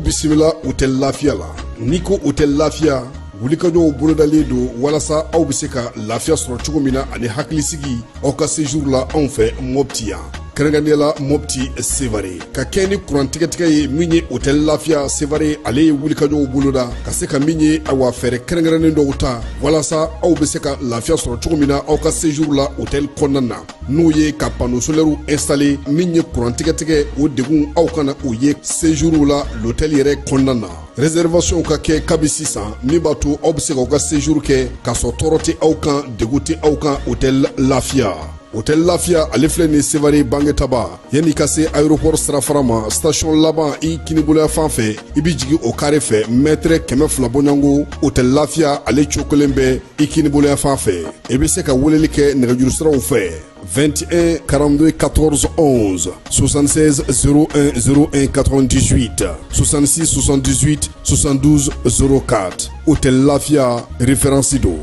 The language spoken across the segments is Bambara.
Bisimila hôtel Lafia la niko hôtel Lafia wulikajɔw bolodalen do walasa aw bɛ se ka lafiya sɔrɔ cogo min na ani hakilisigi aw ka séjour la anw fɛ Mopti yan kɛrɛnkɛrɛnnenya la Mopti Sevare ka kɛ ni kurantigɛtigɛ ye min ye hôtel Lafia Sevare ale ye wulikajɔw boloda ka se ka min ye awa fɛɛrɛ kɛrɛnkɛrɛnnen dɔw ta walasa aw bɛ se ka lafiya sɔrɔ cogo min na aw ka séjour la hôtel kɔnɔna na n'o ye ka panneau solaire installé min ye kurantigɛtigɛ o degun aw kana o ye séjour la l'hôtel yɛrɛ kɔnɔna na réservation ka kɛ kabi sisan min b'a to aw bɛ se k'aw ka séjour kɛ k'a sɔrɔ tɔɔrɔ tɛ aw kan degun tɛ aw kan hôtel Lafia. Hôtel Lafia ale filɛ ni Sevare Bangetaba yanni ka se aéroport sirafara ma station laban i kiniboloya fan fɛ i bi jigi o carré fɛ mètre 200 bɔɲɔngo Hôtel Lafia ale cokolen bɛ i kiniboloya fan fɛ i bɛ se ka weleli kɛ nɛgɛjuru siraw fɛ 21 42 14 11 76 01 01 98 66 78 72 04 Hôtel Lafia référence do.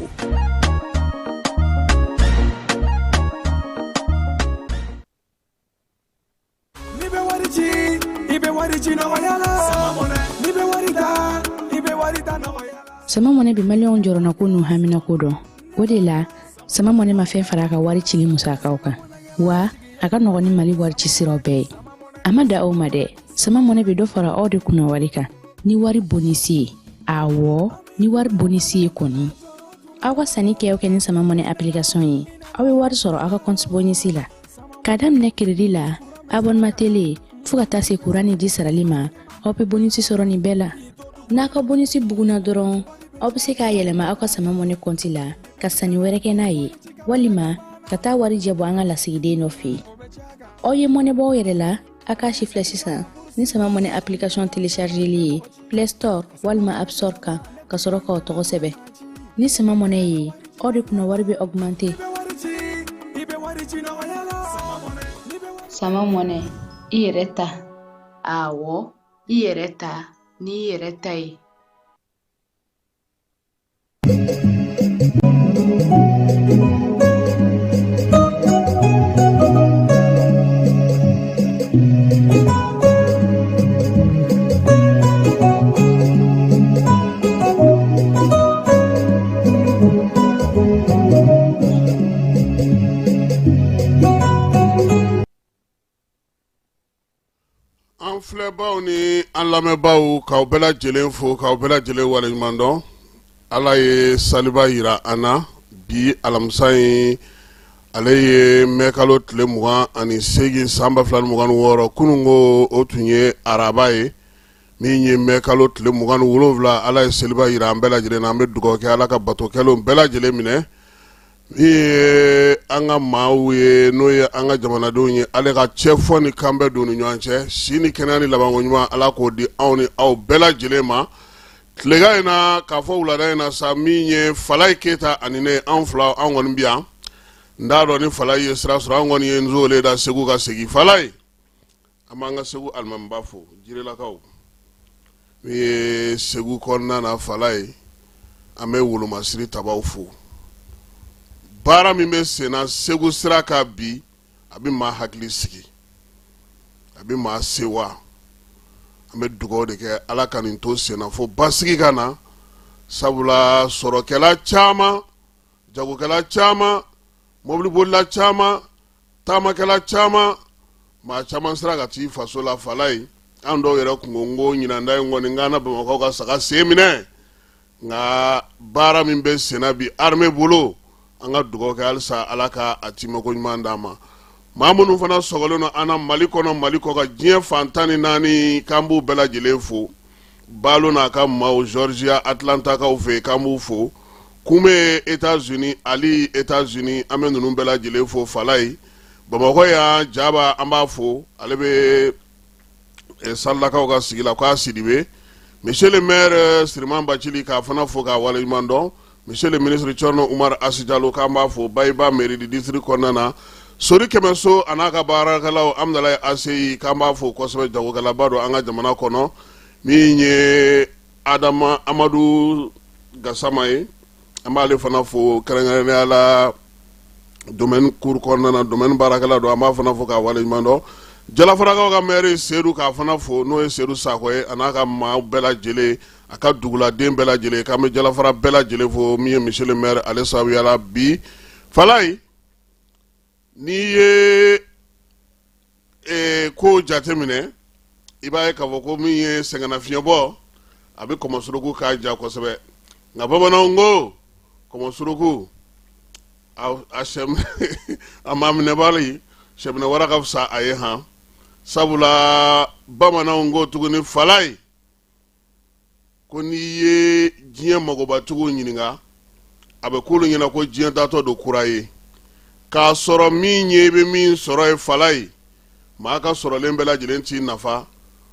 Sama mɔnɛ bi maliyɛnw jɔrɔna ko n'u hamina ko dɔn o de la sama mɔnɛ ma fɛn fara a ka wari cili musakaw kan wa a ka nɔgɔn ni Mali wari ci siraw bɛɛ ye a ma da aw ma dɛ sama mɔnɛ bi dɔ fara aw de kunna wari kan ni wari bonisi ye awɔ ni wari bonisi ye kɔni aw ka sanni kɛ ni sama mɔnɛ application ye aw bɛ wari sɔrɔ aw ka compte bonisi la ka daminɛ crédit la abonnement télé fo ka taa se courant ni ji sarali ma aw bɛ bonisi sɔrɔ nin bɛɛ la n'a ka bonisi buguna dɔrɔn aw bɛ se k'a yɛlɛma aw ka sama mɔnɛ compte la ka sanni wɛrɛ kɛ n'a ye walima ka taa wari jɛ bɔ an ka lasigiden dɔ fɛ yen aw ye mɔnɛ bɔ aw yɛrɛ la a k'a si filɛ sisan ni sama mɔnɛ application téléchargeli ye Play Store walima App Store kan ka sɔrɔ k'aw tɔgɔ sɛbɛn ni sama mɔnɛ ye aw de kunna wari bɛ augmenter sama mɔnɛ i yɛrɛ ta awɔ i yɛrɛ ta ni yɛrɛ ta ye an filɛbaw ni an lamɛnbaw k'aw bɛɛ lajɛlen fo k'aw bɛɛ lajɛlen waleɲuman dɔn ala ye saliba yira an na bi alamisa ye ale ye mɛkalo tile 28 san 2026 kunun ko o tun ye araba ye min ye mɛkalo tile 27 ala ye saliba yira an bɛɛ lajɛlen na an bɛ dugawu kɛ ala ka batokɛlenw bɛɛ lajɛlen minɛ min ye an ka maaw ye n'o ye an ka jamanadenw ye ale ka cɛ fɔ ni kan bɛɛ don ni ɲɔgɔn cɛ si ni kɛnɛya ni labanko ɲuman ala k'o di anw ni aw bɛɛ lajɛlen ma tilega in na k'a fɔ wulada in na sa min ye Falaye Keyita ani ne an fila an kɔni bi yan n t'a dɔn ni Falaye ye sira sɔrɔ an kɔni ye n zole da Segu ka segin Falaye an b'an ka Segu alimamiba fo jirelakaw min ye Segu kɔnɔna na Falaye an bɛ wolomasiri tabaw fo baara min bɛ sen na Segu sira kan bi a bɛ maa hakili sigi a bɛ maa sewa an bɛ dugawu de kɛ ala ka nin to sen na fo basigi ka na sabula sɔrɔkɛla caman jagokɛla caman mɔbilibolila caman taamakɛla caman maa caman sera ka t'i faso la Falaye an dɔw yɛrɛ kun ko n ko ɲinanda in kɔni n k'an na Bamakɔ ka saga sen minɛ nka baara min bɛ sen na bi armée bolo an ka dugawu kɛ halisa ala ka a timako ɲuman d'an ma Mamunu fana sogolono ana Mali kɔnɔ ka diɲɛ fantan ni naani k'an b'u bɛɛ lajɛlen fo. Balo n'a ka maaw Georgia Atlanta kaw fɛ k'an b'u fo. Kume États-Unis Ali États-Unis an bɛ ninnu bɛɛ lajɛlen fo Falaye. Bamakɔ yan Jaba an b'a fo ale bɛ Salakaw ka sigi la k'a Sidibe. Monsieur le maire Siriman Bacili k'a fana fo k'a waleɲuman dɔn. Monsieur le ministre Thierno Oumar Asijalo k'an b'a fo Bayiba mairie du district kɔnɔna na. Sori Kɛmɛso a n'a ka baarakɛlaw Amdalayi ACI k'an b'a fo kosɛbɛ jagokɛlaba don an ka jamana kɔnɔ min ye Adama Amadu Gasama ye an b'ale fana fo kɛrɛnkɛrɛnnenya la domaine cour kɔnɔna na domaine baarakɛla don an b'a fana fo k'a waleɲuman dɔn. Jalafarakaw ka maire Seydou k'a fana fo n'o ye Seydou Sakɔ ye a n'a ka maaw bɛɛ lajɛlen a ka duguladen bɛɛ lajɛlen k'an bɛ Jalafara bɛɛ lajɛlen fo min ye monsieur le maire ale sababuya la bi Falaye n'i ye ko jateminɛ i b'a ye k'a fɔ ko min ye sɛgɛnnafiɲɛbɔ a bɛ kɔmɔsuruku k'a ja kosɛbɛ nka bamananw ko kɔmɔsuruku a maaminɛbali sɛbɛnɛ wara ka fisa a ye han sabula bamananw ko tuguni Falaye ko n'i ye diɲɛ magobatigiw ɲininka a bɛ k'olu ɲɛna ko diɲɛ datɔ don kura ye k'a sɔrɔ min ye i bɛ min sɔrɔ ye Falaye maa ka sɔrɔlen bɛɛ lajɛlen t'i nafa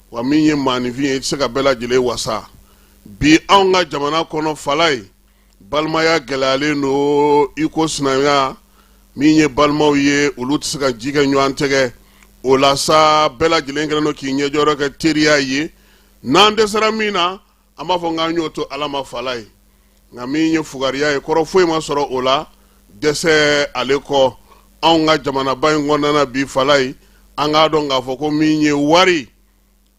wa min ye maanifin ye i tɛ se ka bɛɛ lajɛlen wasa bi anw ka jamana kɔnɔ Falaye balimaya gɛlɛyalen don i ko sinanya min ye balimaw ye olu tɛ se ka ji kɛ ɲɔgɔn tɛgɛ o la sa bɛɛ lajɛlen kɛlen don k'i ɲɛjɔyɔrɔ kɛ teriya ye n'an dɛsɛra min na an b'a fɔ k'an y'o to Ala ma Falaye nka min ye fugariya ye kɔrɔ foyi ma sɔrɔ o la dɛsɛ ale kɔ anw ka jamanaba in kɔnɔna na bi Falaye an k'a dɔn k'a fɔ ko min ye wari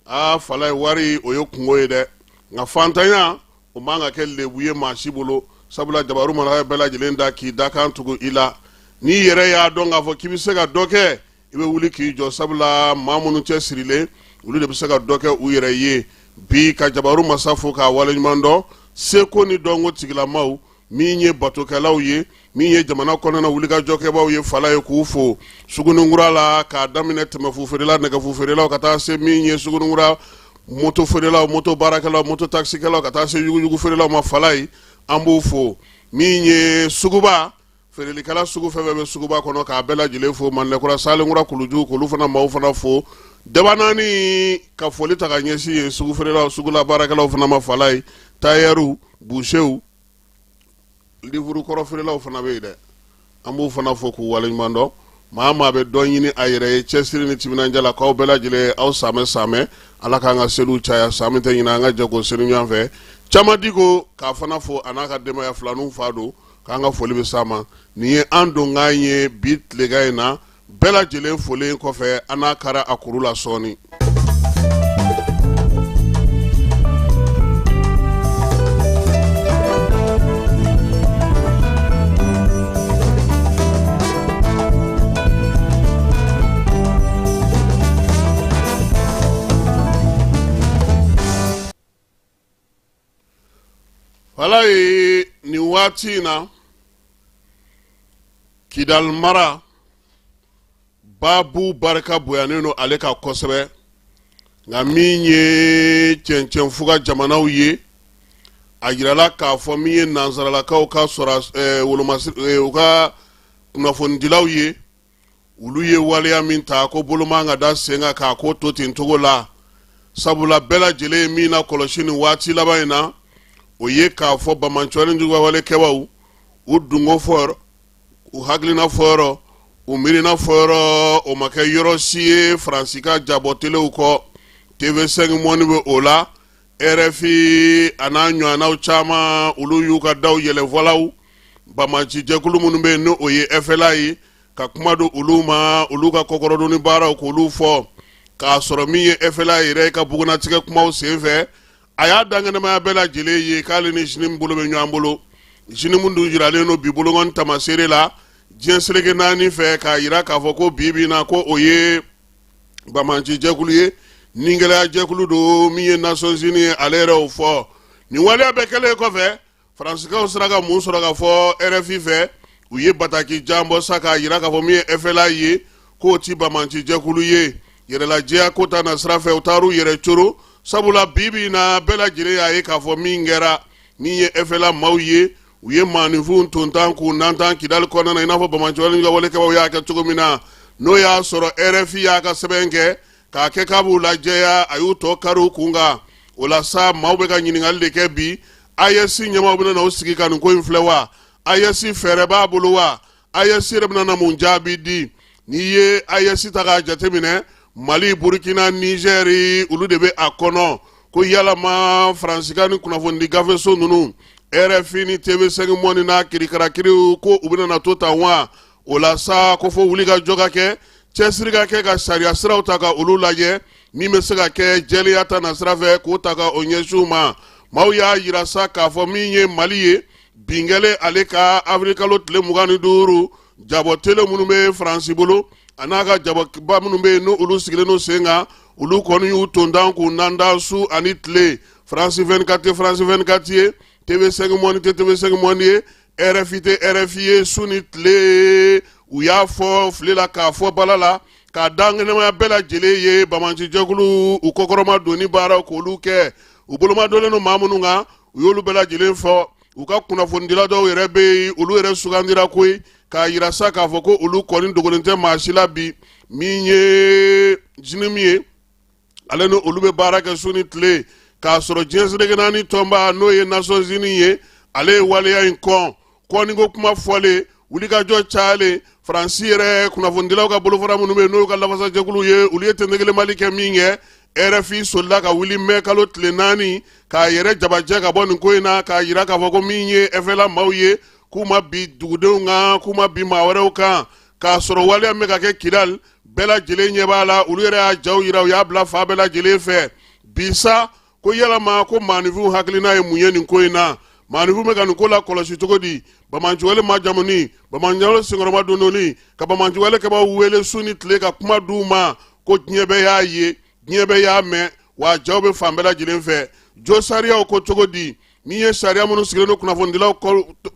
Falaye wari o ye kungo ye dɛ nka fantanya o man ka kɛ lebu ye maa si bolo sabula jabaru mana bɛɛ lajɛlen da k'i da kan tugu i la n'i yɛrɛ y'a dɔn k'a fɔ k'i bɛ se ka dɔ kɛ i bɛ wuli k'i jɔ sabula maa minnu cɛ sirilen olu de bɛ se ka dɔ kɛ u yɛrɛ ye bi ka jabaru masa fo k'a waleɲuman dɔn seko ni dɔnko tigilamaw min ye batokɛlaw ye min ye jamana kɔnɔna wulikajɔkɛbaw ye Falaye k'u fo Sugunikura la k'a daminɛ tɛmɛfu feerela nɛgɛfu feerelaw ka taa se min ye Sugunikura moto feerelaw moto baarakɛlaw moto taxikɛlaw ka taa se yuguyugu feerelaw ma Falaye an b'u fo min ye suguba feerelikɛla sugu fɛn fɛn bɛ suguba kɔnɔ k'a bɛɛ lajɛlen fo Manlɛkura Salenkura Kuluju k'olu fana maaw fana fo Dabanani ka foli ta ka ɲɛsin ye sugu feerelaw sugula baarakɛlaw fana ma Falaye tailleur boucher livre kɔrɔ feerelaw fana bɛ yen dɛ an b'u fana fo k'u waleɲuman dɔn maa maa bɛ dɔn ɲini a yɛrɛ ye cɛsiri ni timinandiya la k'aw bɛɛ lajɛlen aw saamɛ Ala k'an ka seliw caya saamɛ tɛ ɲina an ka jɛ k'o seli ɲɔgɔn fɛ Caman Diko k'a fana fo a n'a ka denbaya filaninw fa don k'an ka foli bɛ s'a ma nin ye an don k'an ye bi tilegan in na bɛɛ lajɛlen folen kɔfɛ an n'a kara a kuru la sɔɔni. Falaye ni waati in na Kidal mara babu barika boyanen don ale ka kosɛbɛ nka min ye cɛncɛnfuga jamanaw ye a yirala k'a fɔ min ye nansaralakaw ka u ka kunnafonidilaw ye olu ye waleya min ta ko bolo man ka da sen kan k'a ko to ten cogo la sabula bɛɛ lajɛlen ye min na kɔlɔsi nin waati laban in na o ye k'a fɔ bamancɔni juguwalekɛbaw u dungo fɔ u hakilina fɔ yɔrɔ u miirina fɔ yɔrɔ o ma kɛ yɔrɔ si ye Faransi ka jabɔtelew kɔ TV5 mɔni bɛ o la RFI a n'a ɲɔgɔnnaw caman olu y'u ka daw yɛlɛfɔlaw bamanci jɛkulu minnu bɛ yen n'o ye FLA ye ka kuma don olu ma olu ka kɔkɔrɔdonni baaraw k'olu fɔ k'a sɔrɔ min ye FLA yɛrɛ ka bugunatigɛ kumaw senfɛ a y'a danŋɛnɛmaya bɛɛ lajɛlen ye k'ale ni Jini bolo bɛ ɲɔgɔn bolo Jini min dun jiralen don bi bolokɔni tamaseere la diɲɛ seleke naani fɛ k'a yira k'a fɔ ko bi bi in na ko o ye bamanci jɛkulu ye nigɛlɛya jɛkulu don min ye Nations Unies ye ale yɛrɛ y'o fɔ nin waleya bɛɛ kɛlen kɔfɛ Faransikaw sera ka mun sɔrɔ ka fɔ RFI fɛ u ye bataki jan bɔ sa k'a yira k'a fɔ min ye FLA ye k'o ti bamanci jɛkulu ye yɛrɛlajɛya ko ta na sira fɛ u taar'u yɛrɛ coro sabula bibi na bɛɛ lajɛlen y'a ye k'a fɔ min kɛra min ye ɛfɛla maaw ye u ye maanifinw tontan k'u nantan kidali kɔnɔna na i n'a fɔ bamanciwale ka walekɛbaw y'a kɛ cogo min na n'o y'a sɔrɔ RFI y'a ka sɛbɛn kɛ k'a kɛ k'a b'u lajɛya a y'u tɔ kari u kun kan o la sa maaw bɛ ka ɲininkali de kɛ bi AES ɲɛmaaw bɛna n'o sigi ka nin ko in filɛ wa AES fɛɛrɛ b'a bolo wa AES yɛrɛ bɛna na mun jaabi di n'i ye AES ta k'a jateminɛ Mali Burkina Nigeri olu de bɛ a kɔnɔ ko yalama Faransikan ni kunnafoni gafeso ninnu RFI ni TV5 Monde n'a kirikarakiriw ko u bɛna na to tan wa o la sa ko fo wuli ka jɔ ka kɛ cɛsiri ka kɛ ka sariya siraw ta ka olu lajɛ min bɛ se ka kɛ jɛlenya ta na sira fɛ k'o ta ka o ɲɛsin u ma maaw y'a yira sa k'a fɔ min ye Mali ye bingɛlen ale ka avril kalo tile 25 jabɔtele minnu bɛ Faransi bolo a n'a ka jabɔba minnu bɛ yen n'olu sigilen n'o sen kan olu kɔni y'u tondan k'u nanda su ani tile France 24 ye TV5 Monde tɛ TV5 Monde ye RFI tɛ RFI ye su ni tile u y'a fɔ file la k'a fɔ bala la k'a da ŋɛnɛmaya bɛɛ lajɛlen ye bamanci jɛkulu u kɔkɔrɔma donni baaraw k'olu kɛ u bolomadɔlen don maa minnu kan u y'olu bɛɛ lajɛlen fɔ u ka kunnafonidila dɔw yɛrɛ bɛ yen olu yɛrɛ sugandira koyi k'a yira sa k'a fɔ ko olu kɔni dogolen tɛ maa si la bi min ye jinimi ye ale ni olu bɛ baara kɛ su ni tile k'a sɔrɔ diɲɛ seleke naani tɔnba n'o ye Nations Unies ye ale ye waleya in kɔni ko kuma fɔlen wulikajɔ cayalen Faransi yɛrɛ kunnafonidilaw ka bolofara minnu bɛ yen n'o y'u ka lafasajɛkulu ye olu ye tɛnɛgelemali kɛ min kɛ RFI solila ka wuli mɛ kalo tile 4 k'a yɛrɛ jabajɛ ka bɔ nin ko in na k'a yira k'a fɔ ko min ye ɛfɛla maaw ye k'u ma bi dugudenw kan k'u ma bi maa wɛrɛw kan k'a sɔrɔ waleya min bɛ ka kɛ Kidali bɛɛ lajɛlen ɲɛ b'a la olu yɛrɛ y'a jaw yira u y'a bila fa bɛɛ lajɛlen fɛ bisa ko yalama ko maanifinw hakilina ye mun ye nin ko in na maanifinw bɛ ka nin ko la kɔlɔsi cogo di bamanciwale majamuni bamanciwale senkɔrɔma dondonni ka bamanciwale kɛbaaw wele su ni tile ka kuma d'u ma ko diɲɛ bɛɛ y'a ye diɲɛ bɛɛ y'a mɛn wa jaw bɛ fan bɛɛ lajɛlen fɛ jo sariyaw ko cogo di min ye sariya minnu sigilen don kunnafonidilaw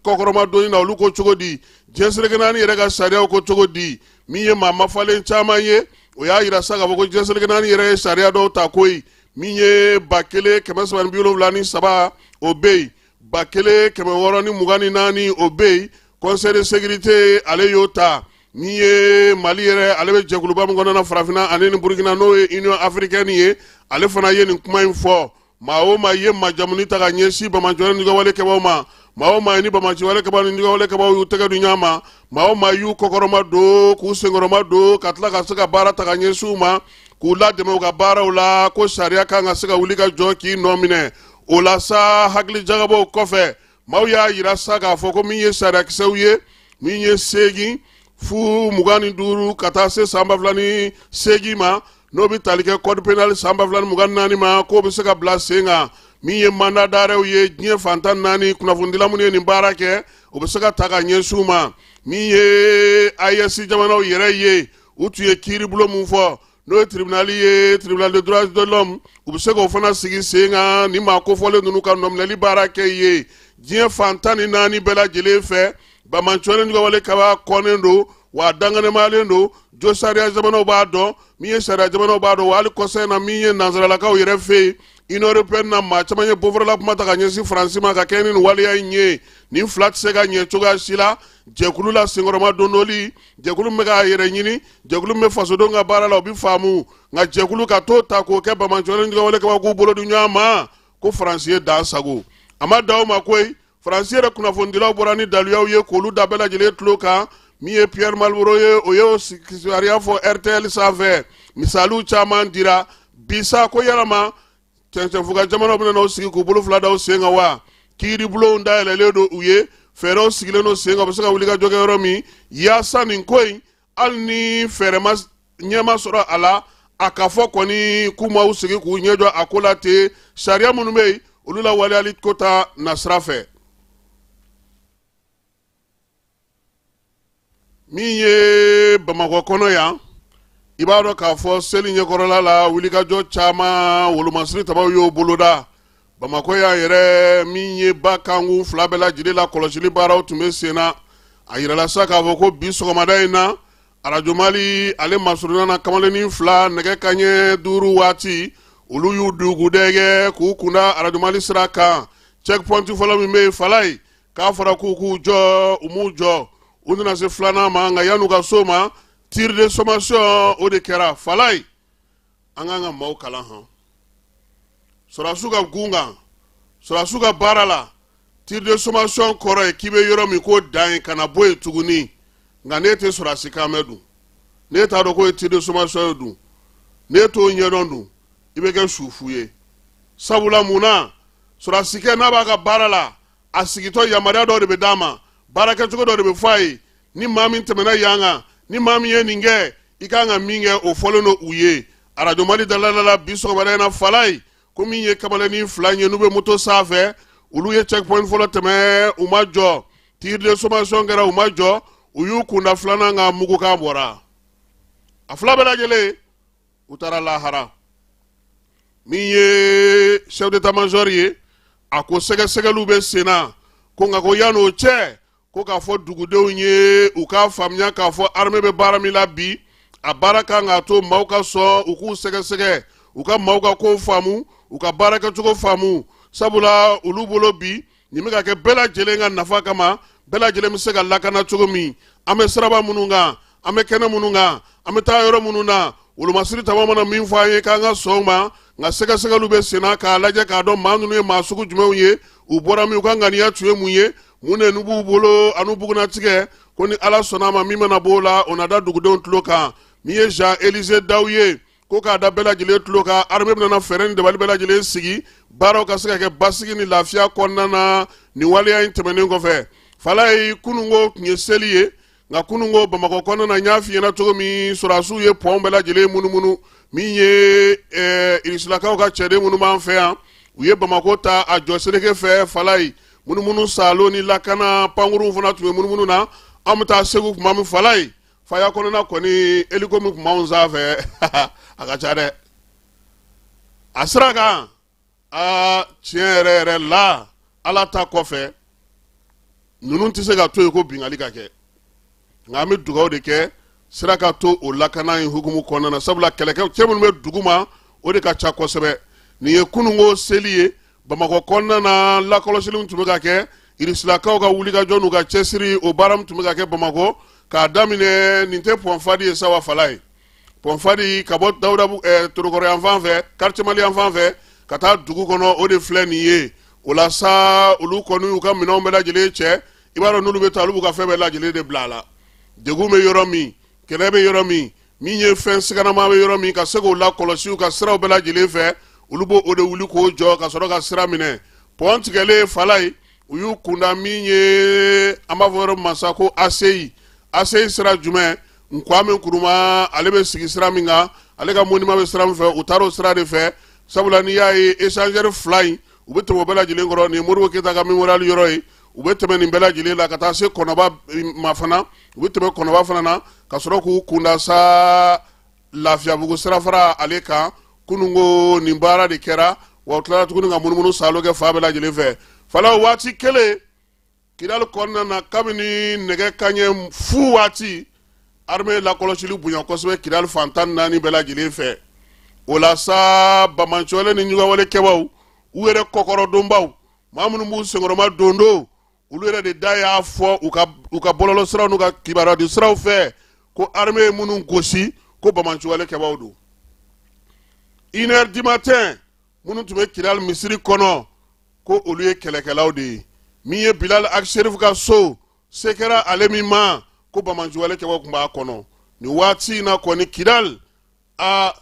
kɔkɔrɔma donni na olu ko cogo di diɲɛ seleke naani yɛrɛ ka sariyaw ko cogo di min ye maa mafalen caman ye o y'a yira sa k'a fɔ ko diɲɛ seleke naani yɛrɛ ye sariya dɔw ta koyi min ye 1373 o bɛ yen 1624 o bɛ yen conseil de sécurité ale y'o ta min ye Mali yɛrɛ ale bɛ jɛkuluba min kɔnɔna farafinna ani ni Burkina n'o ye Union africaine ye ale fana ye nin kuma in fɔ maa o maa ye majamuni ta ka ɲɛsin bamanciwale ni ɲɔgɔnwalekɛbaw ma maa o maa ye ni bamanciwalekɛbaw ni ɲɔgɔnwalekɛbaw y'u tɛgɛ di ɲɔgɔn ma maa o maa y'u kɔkɔrɔma don k'u senkɔrɔma don ka tila ka se ka baara ta ka ɲɛsin u ma k'u ladɛmɛ u ka baaraw la ko sariya kan ka se ka wuli ka jɔ k'i nɔ minɛ o la sa hakili jagabɔw kɔfɛ maaw y'a yira sa k'a fɔ ko min ye sariyakisɛw ye min ye 8 fu 25 ka taa se san 2008 ma n'o bɛ tali kɛ code pénal san 2024 ma k'o bɛ se ka bila sen kan min ye mandat d'arrêt ye diɲɛ fantan 4 kunnafonidila minnu ye nin baara kɛ o bɛ se ka ta ka ɲɛsin u ma min ye AES jamanaw yɛrɛ ye u tun ye kiiribulon mun fɔ n'o ye tribunal ye tribunal de droits de l'homme u bɛ se k'o fana sigi sen kan ni maa kofɔlen ninnu ka nɔminɛli baara kɛ ye diɲɛ fantan ni 4 bɛɛ lajɛlen fɛ bamanciwale ni ɲɔgɔnwalekɛba kɔnnen don wa danganɛmayalen don jo sariya jamanaw b'a dɔn min ye sariya jamanaw b'a dɔn wa hali kɔsa in na min ye nanzaralakaw yɛrɛ fɛ yen Union européenne na maa caman ye bɔfɔrɔla kuma ta ka ɲɛsin Faransi ma ka kɛ ni nin waleya in ye nin fila tɛ se ka ɲɛ cogoya si la jɛkulu la senkɔrɔma dondoli jɛkulu min bɛ k'a yɛrɛ ɲini jɛkulu min bɛ fasodenw ka baara la o bɛ faamu nka jɛkulu ka t'o ta k'o kɛ bamanciwale ni ɲɔgɔnwalekɛbaw k'u bolo di ɲɔgɔn ma ko Faransi ye dan sago a ma dan o ma koyi Faransi yɛrɛ kunnafonidilaw bɔra ni daluyaw ye k'olu da bɛɛ lajɛlen tulo kan min ye Pierre Malboro ye o ye o sariya fɔ RTL sanfɛ misaliw caman dira bisa ko yalama cɛncɛnfuga jamanaw bɛna n'o sigi k'u bolo fila da o sen kan wa kiiribulonw dayɛlɛlen don u ye fɛɛrɛw sigilen don sen kan u bɛ se ka wuli ka jɔ kɛ yɔrɔ min yaasa nin ko in hali ni fɛɛrɛ ma ɲɛma sɔrɔ a la a ka fɔ kɔni k'u m'aw sigi k'u ɲɛ jɔ a ko la ten sariya minnu bɛ yen olu la waleyali ko ta nasira fɛ min ye Bamakɔ kɔnɔ yan i b'a dɔn k'a fɔ seli ɲɛkɔrɔla la wulikajɔ caman wolomasiri tabaw y'o boloda Bamakɔ yan yɛrɛ min ye ba kanku 2 bɛɛ lajɛlen la kɔlɔsili baaraw tun bɛ sen na a yirala sa k'a fɔ ko bi sɔgɔmada in na arajo mali ale masurunana kamaleni fila nɛgɛ kaɲɛ 5 waati olu y'u dugudɛgɛ k'u kunda arajo mali sira kan checkpoint fɔlɔ min bɛ falai k'a fɔra k'u jɔ u m'u jɔ u nana se filanan ma nka yan'u ka so ma tir de sommation o de kɛra falai an k'an ka maaw kalan han sɔrɔdasiw ka gun kan sɔrɔdasiw ka baara la tir de sommation kɔrɔ ye k'i bɛ yɔrɔ min ko dan ye kana bɔ yen tuguni nka n'e tɛ sɔrɔdasi kan mɛn dun n'e t'a dɔn ko ye tir de sommation ye dun n'e t'o ɲɛdɔn dun i bɛ kɛ sufu ye sabula mun na sɔrɔdasikɛ n'a b'a ka baara la a sigitɔ yamaruya dɔ de bɛ d'a ma baarakɛcogo dɔ de bɛ fɔ a ye ni maa min tɛmɛna yan kan ni maa min ye nin kɛ i kan ka min kɛ o fɔlen don u ye arajo mali dalalala bi sɔgɔmada in na falai ko min ye kamaleni fila ye n'u bɛ moto sanfɛ olu ye checkpoint fɔlɔ tɛmɛ u ma jɔ tir de sommation kɛra u ma jɔ u y'u kunda filanan kan mugu kan bɔra a fila bɛɛ lajɛlen u taara lahara min ye chef d'état-major ye a ko sɛgɛsɛgɛliw bɛ sen na ko nka ko yan'o cɛ ko k'a fɔ dugudenw ye u k'a faamuya k'a fɔ armée bɛ baara min la bi a baara kan k'a to maaw ka sɔn u k'u sɛgɛsɛgɛ u ka maaw ka kow faamu u ka baara kɛcogo faamu sabula olu bolo bi nin bɛ ka kɛ bɛɛ lajɛlen ka nafa kama bɛɛ lajɛlen bɛ se ka lakana cogo min an bɛ siraba minnu kan an bɛ kɛnɛ minnu kan an bɛ taa yɔrɔ minnu na wolomasiri tama mana min fɔ an ye k'an ka sɔn ma nka sɛgɛsɛgɛliw bɛ sen na k'a lajɛ k'a dɔn maa ninnu ye maa sugu jumɛnw ye u bɔra min u ka ŋaniya tun ye mun ye mun de n'u b'u bolo a n'u bugunatigɛ ko ni ala sɔnna a ma min mana b'o la o na da dugudenw tulo kan min ye Jean Élisée Daw ye ko k'a da bɛɛ lajɛlen tulo kan armée bɛna fɛɛrɛ ni dabali bɛɛ lajɛlen sigi baaraw ka se ka kɛ basigi ni lafiya kɔnɔna na nin waleya in tɛmɛnen kɔfɛ falai kununko tun ye seli ye nka kununko bamakɔ kɔnɔna na n y'a f'i ɲɛna cogo min sɔrɔdasiw ye pɔn bɛɛ lajɛlen munumunu min ye irisilakaw ka cɛden minnu b'an fɛ yan u ye bamakɔ ta a jɔ seleke fɛ falai munumunu salo ni lakana pankuruw fana tun bɛ munumunu na an bɛ taa segu kuma min falai faya kɔnɔna kɔni eliko min tun b'anw sanfɛ a ka ca dɛ a sira kan tiɲɛ yɛrɛ yɛrɛ la ala ta kɔfɛ ninnu tɛ se ka to yen ko bingali ka kɛ nka an bɛ dugawu de kɛ sira ka to o lakana in hukumu kɔnɔna na sabula kɛlɛkɛ cɛ minnu bɛ dugu ma o de ka ca kosɛbɛ nin ye kununko seli ye bamakɔ kɔnɔna na lakɔlɔsili min tun bɛ ka kɛ irisilakaw ka wulikajɔ n'u ka cɛsiri o baara min tun bɛ ka kɛ bamakɔ k'a daminɛ nin tɛ pɔnfadi ye sawa fala ye pɔnfadi ka bɔ dawudabu torokɔrɔ yan fan fɛ quartier mali yan fan fɛ ka taa dugu kɔnɔ o de filɛ nin ye o la sa olu kɔni y'u ka minɛnw bɛɛ lajɛlen cɛ i b'a dɔn n'olu bɛ taa olu b'u ka fɛn bɛɛ lajɛlen de bila a la degun bɛ yɔrɔ min kɛlɛ bɛ yɔrɔ min min ye fɛn siganama bɛ yɔrɔ min ka se k'o lakɔlɔsi u ka siraw bɛɛ lajɛlen fɛ olu b'o o de wuli k'o jɔ ka sɔrɔ ka sira minɛ pɔn tigɛlen falai u y'u kunda min ye an b'a fɔ yɔrɔ min ma sa ko ACI sira jumɛn Nkwame Nkrumah ale bɛ sigi sira min kan ale ka monument bɛ sira min fɛ u taara o sira de fɛ sabula n'i y'a ye échangeur fila in u bɛ tɛmɛ o bɛɛ lajɛlen kɔrɔ nin ye Modibo Keyita ka mémorial yɔrɔ ye u bɛ tɛmɛ nin bɛɛ lajɛlen la ka taa se kɔnɔba ma fana u bɛ tɛmɛ kɔnɔba fana na ka sɔrɔ k'u kunda sa Lafiyabugu sirafara ale kan kununko nin baara de kɛra wa u tilara tuguni ka munumunu salo kɛ fa bɛɛ lajɛlen fɛ fala waati kelen Kidal kɔnɔna na kabini nɛgɛ kaɲɛ fu waati armée lakɔlɔsili bonya kosɛbɛ Kidal fan 14 bɛɛ lajɛlen fɛ o la sa bamancɔle ni ɲugawale kɛbaw u yɛrɛ kɔkɔrɔdonbaw maa minnu b'u senkɔrɔma dondo olu yɛrɛ de da y'a fɔ u ka bɔlɔlɔ siraw n'u ka kibaruya di siraw fɛ ko armée minnu gosi ko bamancɔle kɛbaw don 1h du matin minnu tun bɛ Kidal misiri kɔnɔ ko olu ye kɛlɛkɛlaw de ye min ye Bilal ak Sherif ka so se kɛra ale min ma ko bamancɔle kɛbaw tun b'a kɔnɔ nin waati in na kɔni Kidal maa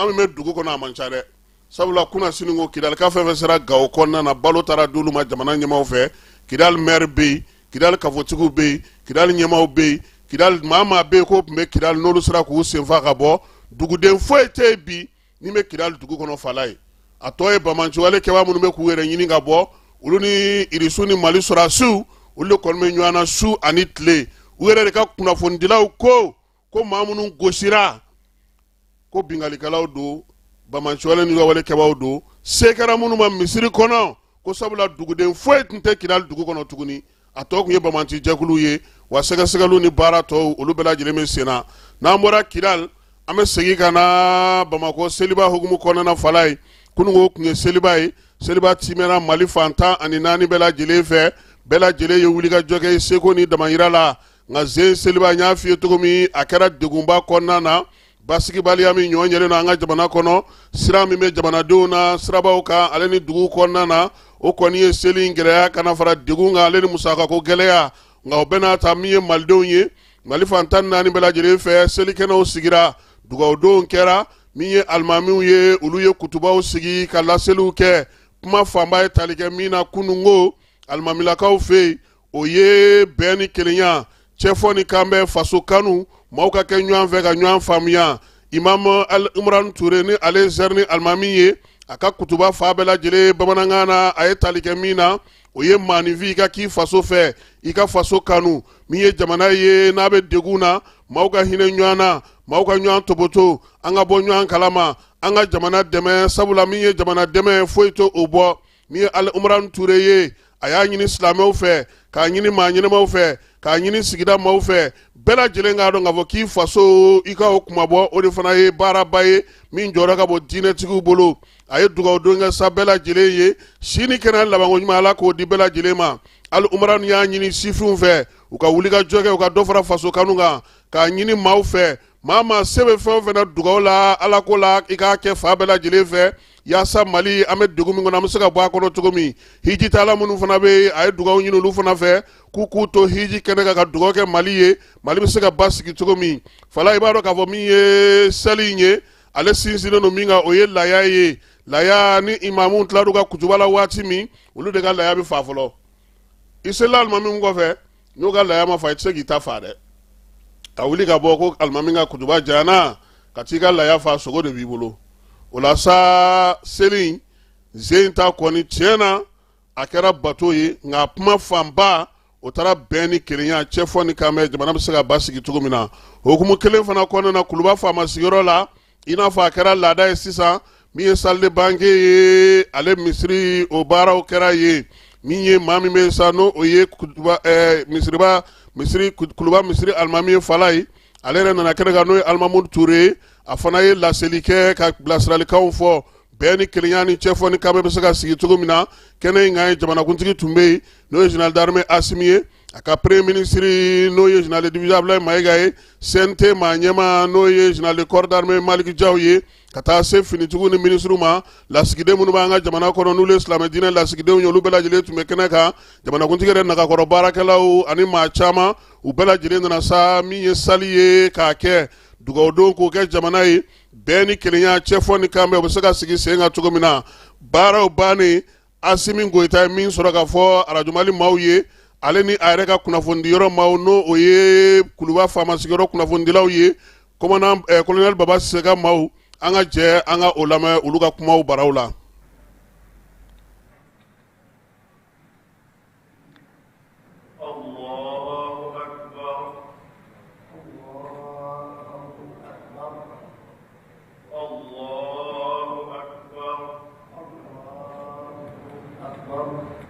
min bɛ dugu kɔnɔ a man ca dɛ sabula kuna sini ko Kidal ka fɛn fɛn sera Gawo kɔnɔna na balo taara d'olu ma jamana ɲɛmaaw fɛ Kidal maire bɛ yen Kidal kafotigiw bɛ yen Kidal ɲɛmaaw bɛ yen Kidal maa bɛ yen k'o tun bɛ Kidal n'olu sera k'u senfa ka bɔ duguden foyi tɛ yen bi min bɛ Kidal dugu kɔnɔ fala ye a tɔ ye bamancɔle kɛbaa minnu bɛ k'u yɛrɛ ɲini ka bɔ olu ni Irisu ni Mali sɔrɔdasiw olu de kɔni bɛ ɲɔgɔn na su ani tile u yɛrɛ de ka kunnafonidilaw ko maa minnu gosira ko bingalikɛlaw don bamancɔle ni ɲugawale kɛbaw don se kɛra minnu ma misiri kɔnɔ ko sabula duguden foyi tun tɛ Kidal dugu kɔnɔ tuguni a tɔ kun ye bamanti jɛkulu ye wa sɛgɛsɛgɛliw ni baara tɔw olu bɛɛ lajɛlen bɛ sen na n'an bɔra Kidal an bɛ segin ka na Bamakɔ seliba hukumu kɔnɔna fala ye kununko kun ye seliba ye seliba timɛra Mali fantan ani naani bɛɛ lajɛlen fɛ bɛɛ lajɛlen ye wulikajɔ kɛ seko ni damayira la nka zen seliba n y'a f'i ye cogo min a kɛra degunba kɔnɔna na basigibaliya min ɲɔgɔn yɛlɛ na an ka jamana kɔnɔ sira min bɛ jamanadenw na sirabaw kan ale ni dugu kɔnɔna na o kɔni ye seli in gɛlɛya kana fara degun kan ale ni musakako gɛlɛya nka o bɛɛ n'a ta min ye malidenw ye Mali fantan naani bɛɛ lajɛlen fɛ selikɛnɛw sigira dugawudenw kɛra min ye alimamiw ye olu ye kutubaw sigi ka laseliw kɛ kuma fanba ye tali kɛ min na kununko alimamilakaw fɛ yen o ye bɛn ni kelenya cɛfɔ ni kanbɛn faso kanu maaw ka kɛ ɲɔgɔn fɛ ka ɲɔgɔn faamuya imam Al-Imran Ture ni ale zɛri ni alimami ye a ka kutuba fa bɛɛ lajɛlen bamanankan na a ye tali kɛ min na o ye maanifin i ka k'i faso fɛ i ka faso kanu min ye jamana ye n'a bɛ degun na maaw ka hinɛ ɲɔgɔn na maaw ka ɲɔgɔn toboto an ka bɔ ɲɔgɔn kalama an ka jamana dɛmɛ sabula min ye jamana dɛmɛ foyi to o bɔ min ye Al-Imran Ture ye a y'a ɲini silamɛw fɛ k'a ɲini maa ɲɛnɛmaw fɛ k'a ɲini sigida maaw fɛ bɛɛ lajɛlen k'a dɔn k'a fɔ k'i faso i ka o kuma bɔ o de fana ye baaraba ye min jɔra ka bɔ diinɛtigiw bolo a ye dugawudon kɛ sa bɛɛ lajɛlen ye si ni kɛnɛ labanko ɲuman Ala k'o di bɛɛ lajɛlen ma Al-Imran y'a ɲini sifinw fɛ u ka wulikajɔ kɛ u ka dɔ fara faso kanu kan k'a ɲini maaw fɛ maa se bɛ fɛn o fɛn na dugaw la Ala ko la i k'a kɛ fa bɛɛ lajɛlen fɛ yaasa Mali an bɛ degun min kɔnɔ an bɛ se ka bɔ a kɔnɔ cogo min hiji taala minnu fana bɛ yen a ye dugaw ɲini olu fana fɛ k'u to hiji kɛnɛ kan ka dugaw kɛ Mali ye Mali bɛ se ka ba sigi cogo min fala i b'a dɔn k'a fɔ min ye seli in ye ale sinsinnen don min kan o ye laya ye laya ni imamuw tilar'u ka kutuba la waati min olu de ka laya bɛ fa fɔlɔ i selila alimami kɔfɛ n'o ka laya ma fa i tɛ se k'i ta fa dɛ ka wuli ka bɔ ko alimami ka kutuba jayana ka t'i ka laya fa sogo de b'i bolo o la sa seli zen ta kɔni tiɲɛ na a kɛra bato ye nka kuma fanba o taara bɛn ni kelenya cɛfɔ ni kanbɛn jamana bɛ se ka ba sigi cogo min na hukumu kelen fana kɔnɔna na kuluba faama sigiyɔrɔ la i n'a fɔ a kɛra laada ye sisan min ye salle de banque ye ale misiri o baaraw kɛra ye min ye maa min bɛ sa n'o o ye kuluba misiri alimami ye fala ye ale yɛrɛ nana kɛnɛ kan n'o ye Alimamudu Ture a fana ye laseli kɛ ka bilasiralikanw fɔ bɛɛ ni kelenya ni cɛfɔ ni kanbɛn bɛ se ka sigi cogo min na kɛnɛ in kan ye jamanakuntigi tun bɛ yen n'o ye général d'armée Asimi ye a ka premier ministre n'o ye général de division Abdoulaye Mayiga ye CNT maa ɲɛma n'o ye général de corps d'armée Maliki Jaw ye ka taa se finitigiw ni ministre ma lasigiden minnu b'an ka jamana kɔnɔ n'olu ye silamɛ diinɛ lasigidenw ye olu bɛɛ lajɛlen tun bɛ kɛnɛ kan jamanakuntigi yɛrɛ nagakɔrɔ baarakɛlaw ani maa caman u bɛɛ lajɛlen nana sa min ye sali ye k'a kɛ dugawudon k'o kɛ jamana ye bɛɛ ni kelenya cɛfɔ ni kanbɛn u bɛ se ka sigi sen kan cogo min na baaraw bannen Asimi Goyita ye min sɔrɔ ka fɔ Radio Mali maaw ye ale ni a yɛrɛ ka kunnafonidiyɔrɔ maaw n'o o ye kuluba faama sigiyɔrɔ kunnafonidilaw ye colonel Baba Siseka maaw an ka jɛ an ka o lamɛn olu ka kumaw baraw la.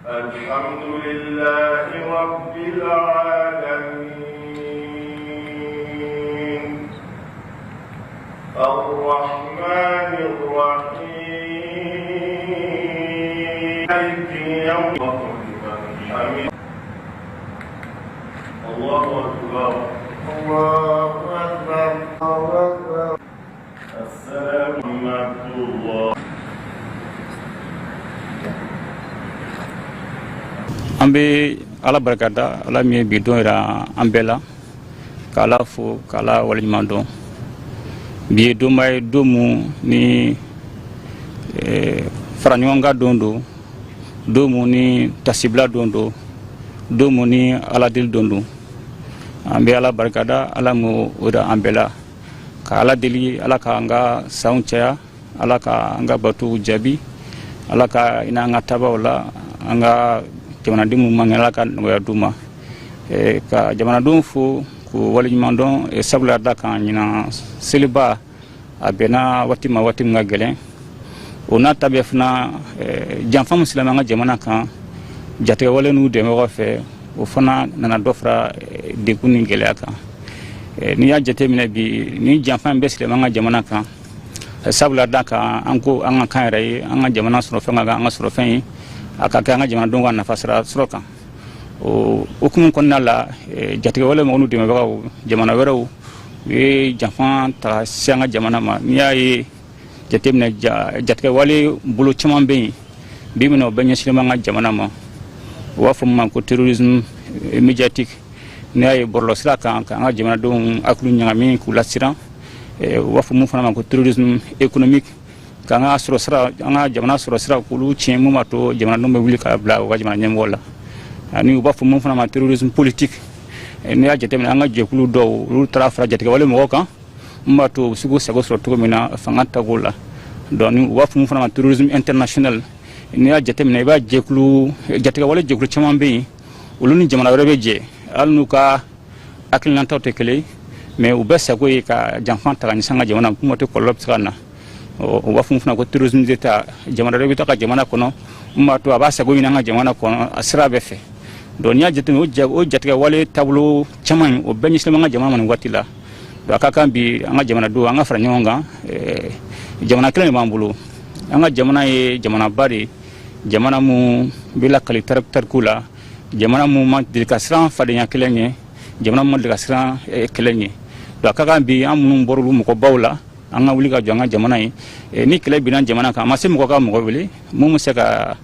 الحمد لله رب العالمين الرحمن الرحيم مالك يوم الدين الله أكبر الله أكبر الله أكبر السلام عليكم الله. An bɛ Ala barikada Ala min ye bi don yira an bɛɛ la k'Ala fo k'Ala waleɲuman dɔn bi ye donba ye don mun ni fara ɲɔgɔn kan don mun ni tasibila don mun ni Ala deli don an bɛ Ala barikada Ala m'o yira an bɛɛ la ka Ala deli Ala ka an ka sanw caya Ala ka an ka batow jaabi Ala ka ina an ka tabaw la an ka jamanadenw man Ala ka nɔgɔya d'u ma ka jamanadenw fo k'u waleɲuman dɔn sabula da kan ɲina seliba a bɛnna waati min ka gɛlɛn o n'a ta bɛɛ fana janfa min silamɛ an ka jamana kan jatigɛwale n'u dɛmɛbagaw fɛ o fana nana dɔ fara dekun ni gɛlɛya kan n'i y'a jateminɛ bi ni janfan bɛ silamɛ an ka jamana kan sabula da kan an ko an ka kan yɛrɛ ye an ka jamana sɔrɔfɛn ka kan an ka sɔrɔfɛn ye a ka kɛ an ka jamanadenw ka nafa sɔrɔ kan o hukumu kɔnɔna la jatigɛ wale mɔgɔw dɛmɛbagaw jamana wɛrɛw u ye janfan ta se an ka jamana ma n'i y'a ye jateminɛ jatigɛ wale bolo caman bɛ yen bi mina o bɛɛ ɲɛsinnen b'an ka jamana ma u b'a fɔ min ma ko terrorisme médiatique n'i y'a ye bɔlɔlɔsira kan k'an ka jamanadenw hakiliw ɲagami k'u lasiran u b'a fɔ mun fana ma ko terrorisme économique k'an ka sɔrɔsira an ka jamana sɔrɔsira k'olu tiɲɛ mun b'a to jamanadenw bɛ wuli k'a bila u ka jamana ɲɛmɔgɔ la ani u b'a fɔ mun fana ma terrorisme politique n'i y'a jateminɛ an ka jɛkulu dɔw olu taara fara jatigɛ wale mɔgɔw kan mun b'a to u bɛ se k'u sago sɔrɔ cogo min na fanga tago la donc u b'a fɔ mun fana ma terrorisme international n'i y'a jateminɛ i b'a jatigɛ wale jɛkulu caman bɛ yen olu ni jamana wɛrɛ bɛ jɛ hali n'u ka hakilinataw tɛ kelen mais u bɛɛ sago ye ka janfan ta ka ɲɛsin an ka jamana kuma tɛ kɔlɔlɔ bɛ se ka na o b'a fɔ mun fana ko terrorisme d'État jamana wɛrɛ bɛ taa ka jamana kɔnɔ mun b'a to a b'a sago ɲini an ka jamana kɔnɔ a sira bɛɛ fɛ donc n'i y'a jateminɛ o jatigɛ wale taabolo caman o bɛɛ ɲɛsinnen bɛ an ka jamana ma nin waati la donc a ka kan bi an ka jamanadenw an ka fara ɲɔgɔn kan jamana kelen de b'an bolo an ka jamana ye jamanaba de jamana mun bɛ lakali tarikuw la jamana mun ma deli ka siran fadenya kelen ɲɛ jamana mun ma deli ka siran kɛlɛ ɲɛ donc a ka kan bi an minnu bɔra olu mɔgɔbaw la an ka wuli ka jɔ an ka jamana ye ni kɛlɛ binna jamana kan a ma se mɔgɔ ka mɔgɔ wele mun bɛ se ka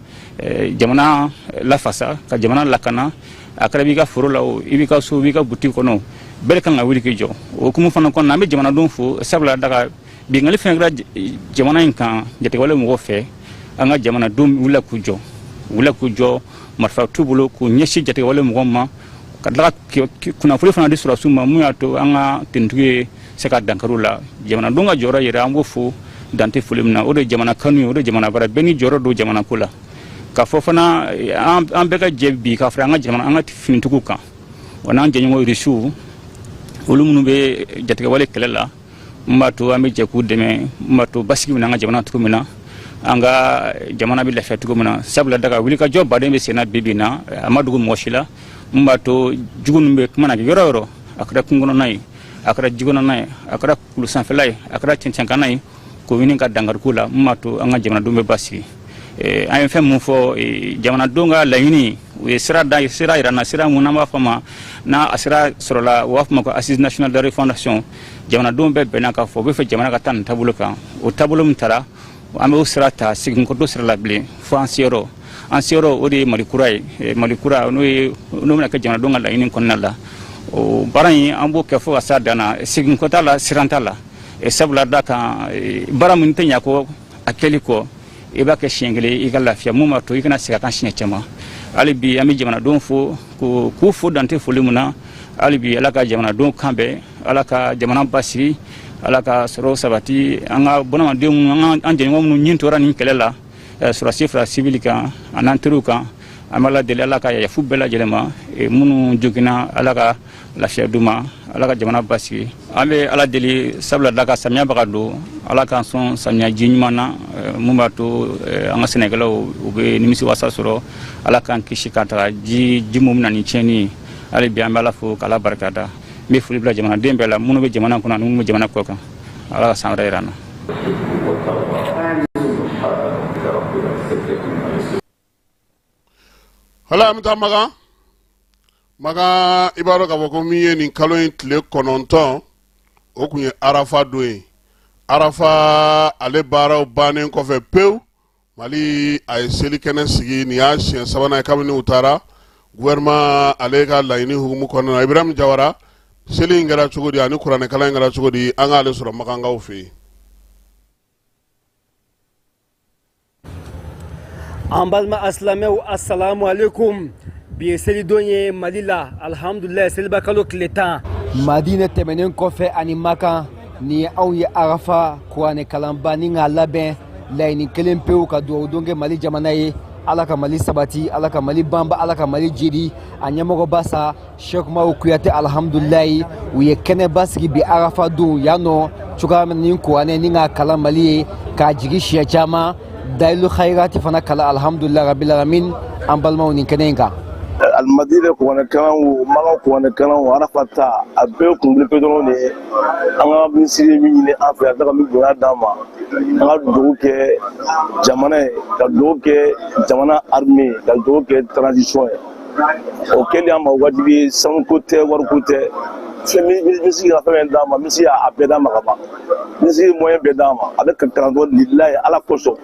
jamana lafasa ka jamana lakana a kɛra b'i ka foro la o i b'i ka so i b'i ka butiki kɔnɔ bɛɛ kan ka wuli k'i jɔ o hukumu fana kɔnɔna an bɛ jamanadenw fo sabula daga bingali fɛn kɛra jamana in kan jatigɛwale mɔgɔw fɛ an ka jamanadenw wulila k'u jɔ marifa t'u bolo k'u ɲɛsin jatigɛwale mɔgɔw ma ka tila ka kunnafoni fana di sɔrɔsiw ma mun y'a to an ka tenitigi ye se ka dankari la jamanadenw ka jɔyɔrɔ yɛrɛ an b'o fo dan tɛ foli min na o de ye jamana kanu ye o de ye jamana baara bɛɛ ni jɔyɔrɔ don jamana ko la k'a fɔ fana an bɛɛ ka jɛ bi k'a fara an ka jamana an ka finitigiw kan wa n'an jɛɲɔgɔn irisiw olu minnu bɛ jatigɛwale kɛlɛ la mun b'a to an bɛ jɛ k'u dɛmɛ mun b'a to basigi bɛ na an ka jamana cogo min na an ka jamana bɛ lafiya cogo min na sabula daga wulikajɔ baden bɛ sen na bi bi in na a ma dogo mɔgɔ si la mun b'a to jugu ninnu bɛ kuma na kɛ yɔrɔ o yɔrɔ a kɛra kungo kɔnɔna ye a kɛra ji kɔnɔna ye a kɛra kulu sanfɛla ye a kɛra cɛncɛnkanna ye k'o ɲini ka dankari k'u la mun b'a to an ka jamanadenw bɛ basigi an ye fɛn mun fɔ jamanadenw ka laɲini u ye sira yira n na sira mun n'an b'a fɔ ma n'a a sira sɔrɔla u b'a fɔ ma ko assise nationale de refondation jamanadenw bɛɛ bɛnna k'a fɔ u bɛ fɛ jamana ka taa nin taabolo kan o taabolo min taara an bɛ o sira ta segin kɔ to sira la bilen fo an seyɔrɔ o de ye malikura ye malikura n'o bɛna kɛ jamanadenw ka laɲini kɔnɔna la o baara in an b'o kɛ fo ka s'a dan na segin kɔ t'a la siran t'a la sabula da kan baara min tɛ ɲɛ kɔ a kɛli kɔ i b'a kɛ siɲɛ kelen i ka lafiya mun b'a to i kana segin a kan siɲɛ caman hali bi an bɛ jamanadenw fo k'u fo dan tɛ foli mun na hali bi ala ka jamanadenw kan bɛn ala ka jamana basigi ala ka sɔrɔ sabati an ka bunahadamadenw an jɛɲɔgɔn minnu ɲin tora nin kɛlɛ la sɔrɔsi fara sibili kan a n'an teriw kan an b'a ladeli ala ka yafu bɛɛ lajɛlen ma minnu joginna ala ka lafiya d'u ma ala ka jamana basigi an bɛ ala deli sabula da ka samiya baga don ala k'an sɔn samiya ji ɲuman na mun b'a to an ka sɛnɛkɛlaw u bɛ nimisi wasa sɔrɔ ala k'an kisi ka taga ji mun bɛna ni tiɲɛni ye hali bi an bɛ ala fo k'ala barikada n bɛ foli bila jamanaden bɛɛ la minnu bɛ jamana kɔnɔ ani minnu bɛ jamana kɔ kan ala ka san wɛrɛ jira an na. hala an bɛ taa makan i b'a dɔn k'a fɔ ko min ye nin kalo in tile 9 o tun ye arafa don ye arafa ale baaraw bannen kɔfɛ pewu mali a ye selikɛnɛ sigi nin y'a siɲɛ 3nan ye kabini u taara gouvernement ale ka laɲini hukumu kɔnɔna na Ibrahim Jawara seli in kɛra cogo di ani kuranɛkalan in kɛra cogo di an k'ale sɔrɔ makankaw fɛ yen. an balima asilamɛw assalamu alaikum bi ye selidon ye mali la alhamdulilayi seliba kalo tile 10 madinɛ tɛmɛnen kɔfɛ ani maka ni ye aw ye arafa kuranɛkalanba ni k'a labɛn laɲini kelen pewu ka dugawu don kɛ mali jamana ye ala ka mali sabati ala ka mali banba ala ka mali jiri a ɲɛmɔgɔba sa Sheikh Umaru Kuyate alhamdulilayi u ye kɛnɛba sigi bi arafa don yan nɔ cogoya min ni kuranɛ ni k'a kalan mali ye k'a jigi siɲɛ caman dayilu khairati fana kala alhamdulilayi rabbil alamin an balimaw nin kɛnɛ in kan almadire kuranɛ kalan o maga kuranɛ kalan o arafa ta a bɛɛ kunkolo pe dɔrɔn de ye an ka minisiri min ɲini an fɛ a ka min bonya d'an ma an ka dugawu kɛ jamana ye ka dugawu kɛ jamana armée ka dugawu kɛ transition ye o kɛlen an ma wajibi ye sanuko tɛ wariko tɛ minisiri ka fɛn d'an ma minisiri y'a bɛɛ d'an ma ka ban minisiri moyen bɛɛ d'an ma a bɛ kalanko lilayi ala kosɔn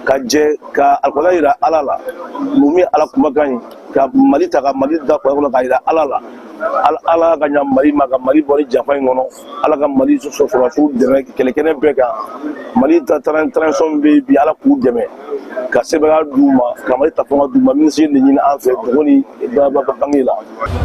ka jɛ ka alikola yira ala la mun min ala kumakan ye ka mali ta ka mali da kɔlɔn ka yira ala la ala ka ɲa mali ma ka mali bɔ ni janfa in kɔnɔ ala ka mali sɔrɔsiw dɛmɛ kɛlɛkɛnɛ bɛɛ kan mali ta transition bɛ bi ala k'u dɛmɛ ka sɛbɛnna d'u ma ka mali ta fanga d'u ma minisiri de ɲini an fɛ dogo ni bange la.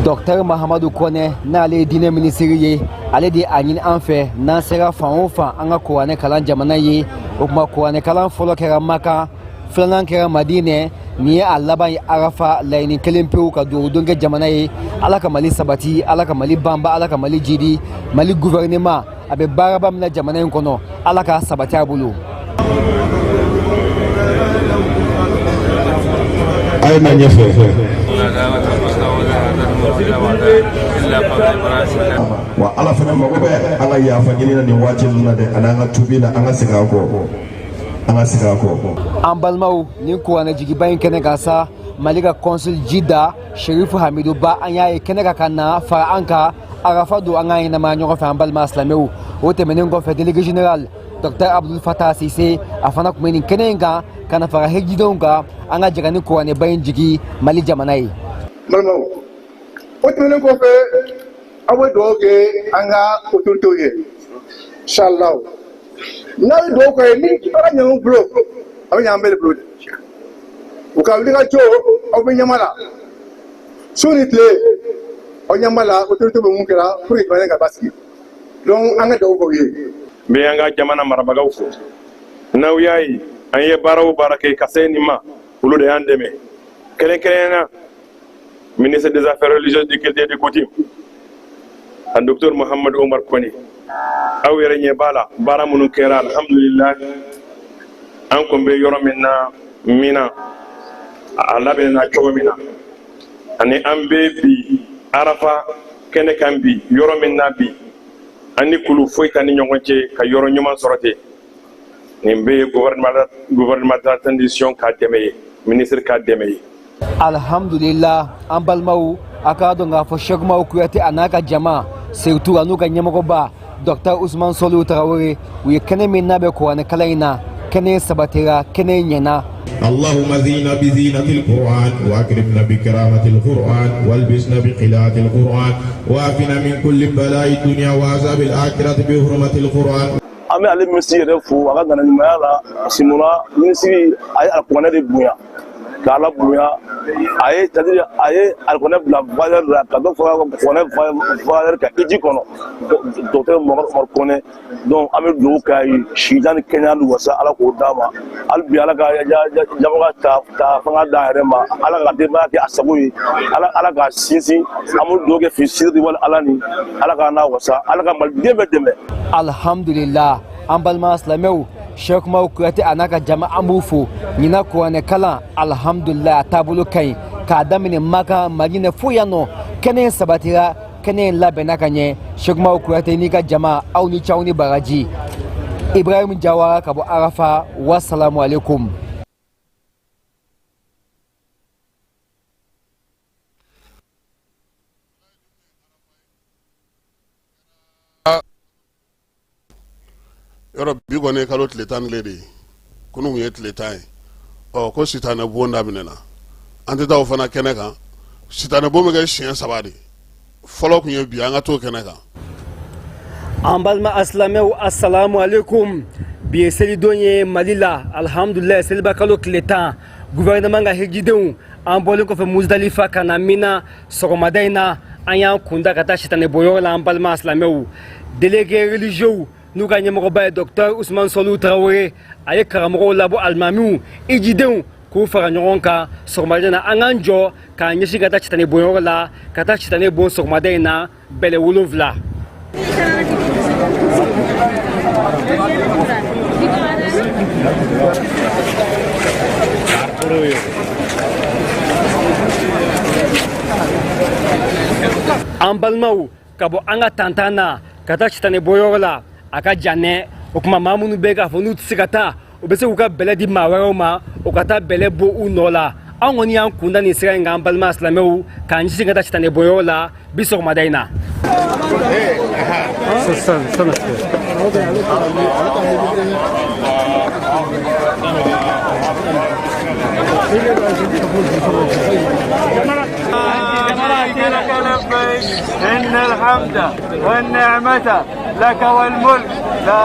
Dr Mahamadu Kone n'ale ye diinɛ minisiri ye ale de a ɲini an fɛ n'an sera fan o fan an ka kuranɛ kalan jamana ye o tuma kuranɛ kalan fɔlɔ kɛra Maka filanan kɛra Madinɛ nin ye a laban ye Arafa laɲini kelen pewu ka dugawu don kɛ jamana ye ala ka mali sabati ala ka mali banba ala ka mali jidi mali gouvernement a bɛ baaraba min na jamana in kɔnɔ ala ka sabati a bolo. Aye na ɲɛfɛ wa ala fana mago bɛ an ka yafa ɲini na nin waati ninnu na dɛ ani an ka tubi la an ka segin an kɔ an balimaw nin kuranɛ jigiba in kɛnɛ kan sa mali ka consul jida sherifu hamidu ba an y'a ye kɛnɛ kan ka na fara an ka arafa don an ka ɲɛnamaya ɲɔgɔn fɛ an balima silamɛw o tɛmɛnen kɔfɛ délégué général Dr Abdul Fatah Sise a fana tun bɛ nin kɛnɛ in kan ka na fara hejidenw kan an ka jɛgɛni kuranɛba in jigi mali jamana ye. Balimaw o tɛmɛnen kɔfɛ aw bɛ dugawu kɛ an ka autorités ye inshallah n'a ye dugawu kɛ ni baara ɲɛɲɔgɔn bolo a bɛ ɲɛ an bɛɛ de bolo u ka wuli ka jɔ aw bɛ ɲɛma la su ni tile aw ɲɛma la autorité bɛ mun kɛra pour que jamana ka basigi donc an ka dugawu k'aw ye. N bɛ an ka jamana marabagaw fo n'aw y'a ye an ye baara o baara kɛ ka se nin ma olu de y'an dɛmɛ kɛrɛnkɛrɛnnenya ministre des affaires religieuses du culte et des coutumes a docteur Mohamed Omar Kone aw yɛrɛ ɲɛ b'a la baara minnu kɛra alhamdulillah an kun bɛ yɔrɔ min na a labɛnna cogo min na ani an bɛ bi arafa kɛnɛ kan bi yɔrɔ min na bi an ni kulu foyi tɛ ni ɲɔgɔn cɛ ka yɔrɔ ɲuman sɔrɔ ten nin bɛ gouvernement de transition ka dɛmɛ ye ministre ka dɛmɛ ye. Alhamdulillah an balimaw a k'a dɔn k'a fɔ Sheikh Umaru Kuyate a n'a ka jama surtout a n'u ka ɲɛmɔgɔba Dr Usman Soliu Tarawele u ye kɛnɛ min n'a bɛ kuranɛ kalan in na kɛnɛ sabatira kɛnɛ ɲɛna. اللهم زينا بزينة القرآن وأكرمنا بكرامة القرآن والبسنا بقراءة القرآن وعافنا من كل بلاء الدنيا وعذاب الآخرة بحرمة القرآن. An bɛ ale minisiri yɛrɛ fo a ka ŋaniɲumanya la simuna minisiri a ye alikuranɛ de bonya k'ala bonya a ye alikuranɛ bila valeur la ka dɔ fara kuranɛ valeur kan hiji kɔnɔ docteur Mohamed Omar Kone donc an bɛ dugawu k'a ye sida ni kɛnɛya ni wasa ala k'o d'a ma hali bi ala ka ɲɛmɔgɔ ta fanga d'a yɛrɛ ma ala ka denbaya kɛ a sago ye ala ka sinsin an bɛ dugawu kɛ fi sirati wali ala ni ala ka n'a wasa ala ka maliden bɛɛ dɛmɛ. Alhamdulillah an balima silamɛw Sheikh Umaru Kuyate a n'a ka jama an b'u fo ɲinan kuranɛ kalan alhamdulillah a taabolo ka ɲi k'a daminɛ Maka Madinɛ fo yan nɔ kɛnɛ in sabatira kɛnɛ in labɛnna ka ɲɛ Sheikh Umaru Kuyate n'i ka jama aw ni ce aw ni baraji Ibrahim Jawara ka bɔ Arafa wasalamu alaikum. yɔrɔ bi kɔni ye kalo tile 10 de ye kunun ye tile 10 ye ko sitanɛ bon daminɛna an tɛ taa o fana kɛnɛ kan sitanɛ bon bɛ kɛ siɲɛ 3 de fɔlɔ kun ye bi an ka t'o kɛnɛ kan. An balima asilamɛw assalamu alaikum bi ye selidon ye Mali la alhamdulillah seliba kalo tile 10 gouvernement ka hejidenw an bɔlen kɔfɛ Muzdalifa ka na Mina sɔgɔmada in na an y'an kunda ka taa sitanɛ bɔyɔrɔ la an balima asilamɛw délégué religieux n'u ka ɲɛmɔgɔba ye Dr Usman Soliu Tarawele a ye karamɔgɔw labɔ alimamiw hijidenw k'u fara ɲɔgɔn kan sɔgɔmada in na an k'an jɔ k'an ɲɛsin ka taa sitanɛ bɔyɔrɔ la ka taa sitanɛ bon sɔgɔmada in na bɛlɛ 7. an balimaw ka bɔ an ka tantan na ka taa sitanɛ bɔyɔrɔ la a ka jan nɛ o tuma maa minnu bɛ k'a fɔ n'u tɛ se ka taa u bɛ se k'u ka bɛlɛ di maa wɛrɛw ma o ka taa bɛlɛ bɔ u nɔ la an kɔni y'an kunda nin sira in kan an balima silamɛw k'an ɲɛsin ka taa sitanɛ bɔyɔrɔ la bi sɔgɔmada in na. إن الحمد والنعمة لك والملك لا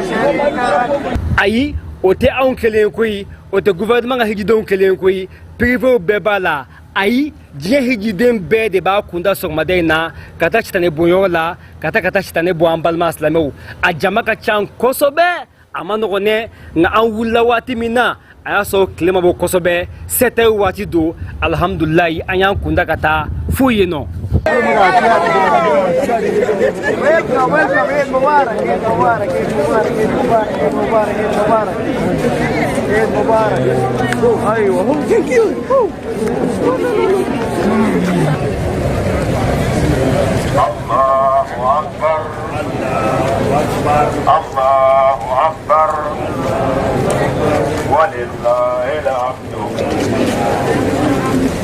شريك لك. Ayi o tɛ anw kelen koyi o tɛ gouvernement ka hijidenw kelen koyi privéw bɛɛ b'a la ayi diɲɛ hijiden bɛɛ de b'a kunda sɔgɔmada in na ka taa sitanɛ bɔnyɔrɔ la ka taa sitanɛ bɔ an balima silamɛw a jama ka ca kosɛbɛ a ma nɔgɔn dɛ nka an wulila waati min na a y'a sɔrɔ tile ma bɔ kosɛbɛ 7 heures waati don alhamdulilayi an y'an kunda ka taa fo yen nɔ. الله أكبر ولله الحمد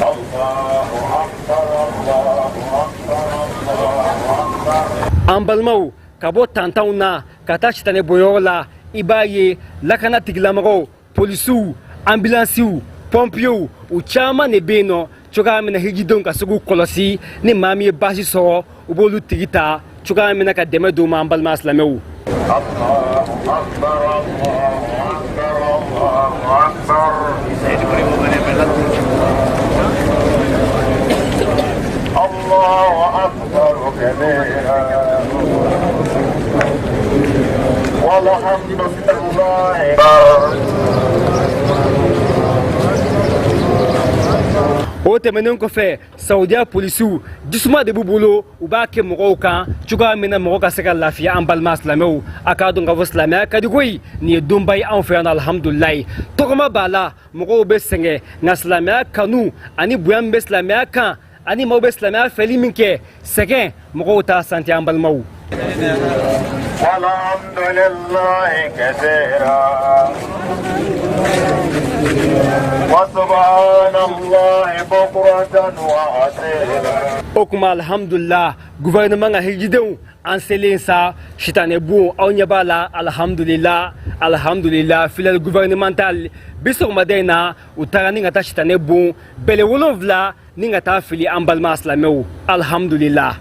الله أكبر الله أكبر الله أكبر. An balimaw ka bɔ tantanw na ka taa sitanɛ bɔyɔrɔ la i b'a ye lakana tigilamɔgɔw polisiw ambulansiw pɔnpiyew u caman de bɛ yen nɔ cogoya min na hijidenw ka se k'u kɔlɔsi ni maa min ye baasi sɔrɔ u b'olu tigi ta cogoya min na ka dɛmɛ d'u ma an balima silamɛw. الله أكبر كبيرا والحمد لله. O tɛmɛnen kɔfɛ saudiya polisiw jisuma de b'u bolo u b'a kɛ mɔgɔw kan cogoya min na mɔgɔ ka se ka lafiya an balima silamɛw a k'a dɔn k'a fɔ silamɛya ka di koyi nin ye donba ye anw fɛ yan alhamdulilayi tɔgɔma b'a la mɔgɔw bɛ sɛgɛn nka silamɛya kanu ani bonya min bɛ silamɛya kan ani maaw bɛ silamɛya fɛli min kɛ sɛgɛn mɔgɔw t'a santi an balimaw. والحمد لله كثيرا وسبحان الله بكرة وأصيلا. O kuma alhamdulillah gouvernement ka hijidenw an selen sa sitanɛ bon aw ɲɛ b'a la alhamdulillah filiale gouvernementale bi sɔgɔmada in na u taara ni ka taa sitanɛ bon bɛlɛ 7 ni ka taa fili an balima silamɛw alhamdulillah.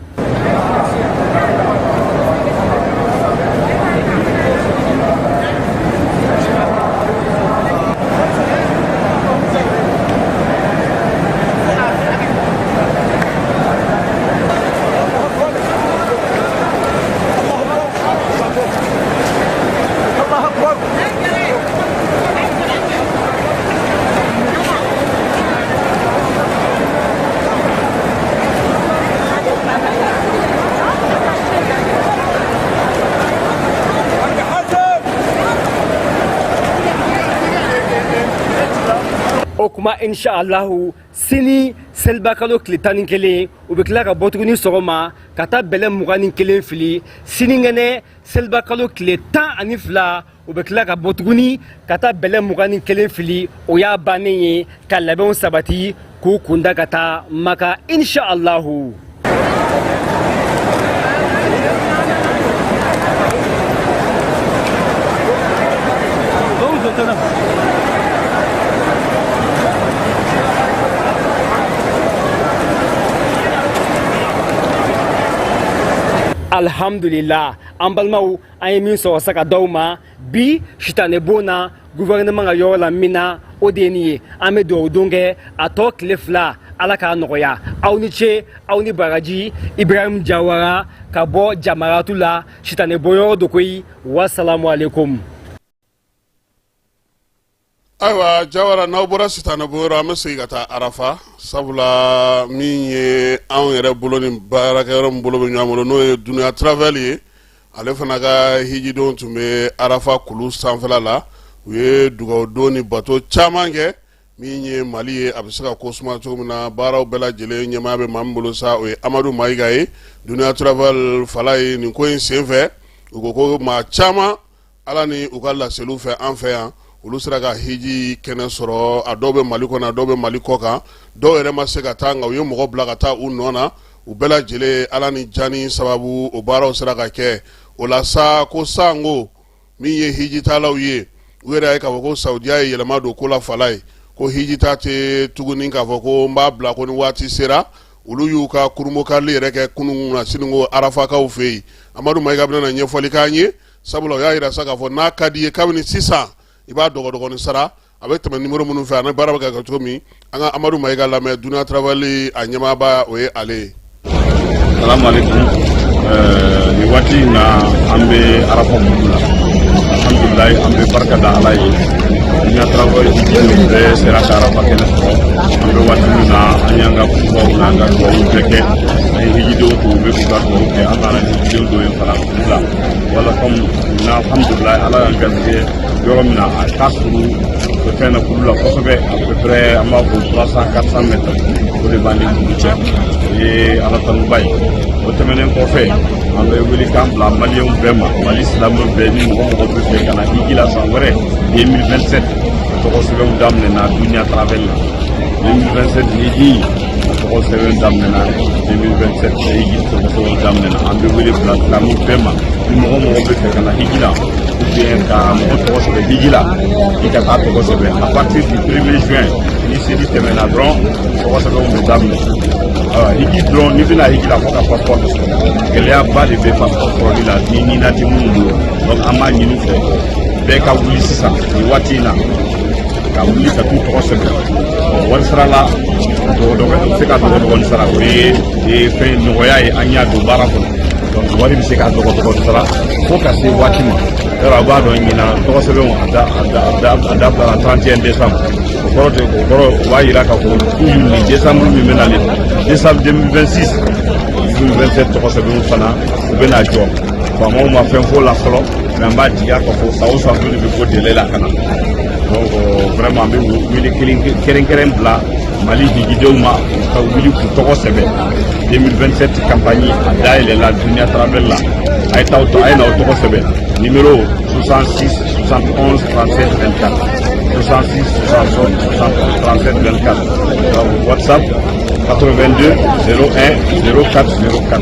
O kuma inshallahu sini seliba kalo tile 11 u bɛ tila ka bɔ tuguni sɔgɔma ka taa bɛlɛ 21 fili sinikɛnɛ seliba kalo tile 12 u bɛ tila ka bɔ tuguni ka taa bɛlɛ 21 fili o y'a bannen ye ka labɛnw sabati k'u kunda ka taa maka inshallahu. Alhamdulillah an balimaw an ye min sɔrɔ sa ka d'aw ma bi sitanɛ bon na gouvernement ka yɔrɔ la min na o de ye nin ye an bɛ dugawu don kɛ a tɔ tile 2 ala k'a nɔgɔya aw ni ce aw ni baraji Ibrahim Jawara ka bɔ Jamaratu la sitanɛ bɔyɔrɔ do koyi wasalamu alaikum. Ayiwa Jawara n'aw bɔra sitanɛ bɔyɔrɔ an bɛ segin ka taa Arafa sabula min ye anw yɛrɛ bolo ni baarakɛyɔrɔ min bolo bɛ ɲɔgɔn bolo n'o ye Dunuya Travel ye ale fana ka hijidenw tun bɛ Arafa kulu sanfɛla la u ye dugawu don ni bato caman kɛ min ye Mali ye a bɛ se ka ko suma cogo min na baaraw bɛɛ lajɛlen ɲɛmaa bɛ maa min bolo sa o ye Amadu Mayiga ye Dunuya Travel fala ye nin ko in senfɛ u ko maa caman Ala ni u ka laseliw fɛ an fɛ yan olu sera ka hiji kɛnɛ sɔrɔ a dɔw bɛ Mali kɔnɔ a dɔw bɛ Mali kɔ kan dɔw yɛrɛ ma se ka taa nka u ye mɔgɔ bila ka taa u nɔ na u bɛɛ lajɛlen Ala ni jani sababu o baaraw sera ka kɛ o la sa ko sango min ye hiji talaw ye u yɛrɛ ye k'a fɔ ko Saudiya ye yɛlɛma don ko la fala ye ko hiji ta tɛ tuguni k'a fɔ ko n b'a bila ko ni waati sera olu y'u ka kurumokali yɛrɛ kɛ kunun na sini ko Arafakaw fɛ yen Amadu Mayiga bɛna ɲɛfɔli k'an ye sabula o y'a yira sa k'a fɔ n'a ka di ye kabini sisan i b'a dɔgɔdɔgɔnin sara a bɛ tɛmɛ numéro minnu fɛ ani baara bɛ kɛ cogo min an ka Amadu Mayiga lamɛn Dunuya Travel a ɲɛmaaba o ye ale ye. Salamu alaikum ni waati in na an bɛ Arafa bugu la alhamdulilayi an bɛ barika da Ala ye Dunuya Travel hiji bɛɛ sera ka Arafa kɛnɛ sɔrɔ an bɛ waati min na an y'an ka kubaw n'an ka duwawu bɛɛ kɛ an ye hijidenw to u bɛ k'u ka duwawu kɛ an nana hijidenw dɔ ye fana bugu la wala comme na alhamdulilayi Ala y'an garisɛgɛ yɔrɔ min na a ka surun fɛn na kulu la kosɛbɛ à peu près an b'a fɔ 300-400 mètres o de b'an ni dugu cɛ o ye Ala tanuba ye o tɛmɛnen kɔfɛ an bɛ wele k'an bila maliyɛnw bɛɛ ma Mali silamɛw bɛɛ ni mɔgɔ mɔgɔ bɛ fɛ ka na hiji la san wɛrɛ 2027 tɔgɔ sɛbɛnw daminɛna Dunuya Travel la 2027 hiji tɔgɔ sɛbɛn daminɛna 2027 hiji tɔgɔ sɛbɛn daminɛna an bɛ wele bila silamɛw bɛɛ ma ni mɔgɔ mɔgɔ bɛ fɛ ka na hiji la ka mɔgɔ tɔgɔ sɛbɛn hiji la i ka taa tɔgɔ sɛbɛn à partir du 1er juin ni seli tɛmɛna dɔrɔn tɔgɔ sɛbɛnw bɛ daminɛ hiji dɔrɔn n'i bɛna hiji la fo ka passeport de sɔrɔ gɛlɛyaba de bɛ passeport sɔrɔli la ni nati minnu bolo donc an b'a ɲini fɛ bɛɛ ka wuli sisan nin waati in na ka wuli ka t'u tɔgɔ sɛbɛn wari sara la se ka dɔgɔdɔgɔnin sara o ye fɛn nɔgɔya ye an y'a don baara kɔnɔ donc wari bɛ se ka dɔgɔdɔgɔnin sara fo ka se waati ma yɔrɔ a b'a dɔn ɲina tɔgɔ sɛbɛnw a dabilara 31 décembre o kɔrɔ o b'a yira k'a fɔ toujours ni décembre min bɛ nalen décembre 2026 2027 tɔgɔ sɛbɛnw fana u bɛna jɔ faamaw ma fɛn fɔ la fɔlɔ mais an b'a jigiya k'a fɔ san o san dɔ de bɛ bɔ délai la ka na donc vraiment an bɛ wele kɛrɛnkɛrɛn bila Mali hijidenw ma ka wuli k'u tɔgɔ sɛbɛn 2027 campagne a dayɛlɛla Dunuya Travel la a ye n'aw tɔgɔ sɛbɛn numéro 66 71 37 24 66 71 37 24 WhatsApp 82 01 04 04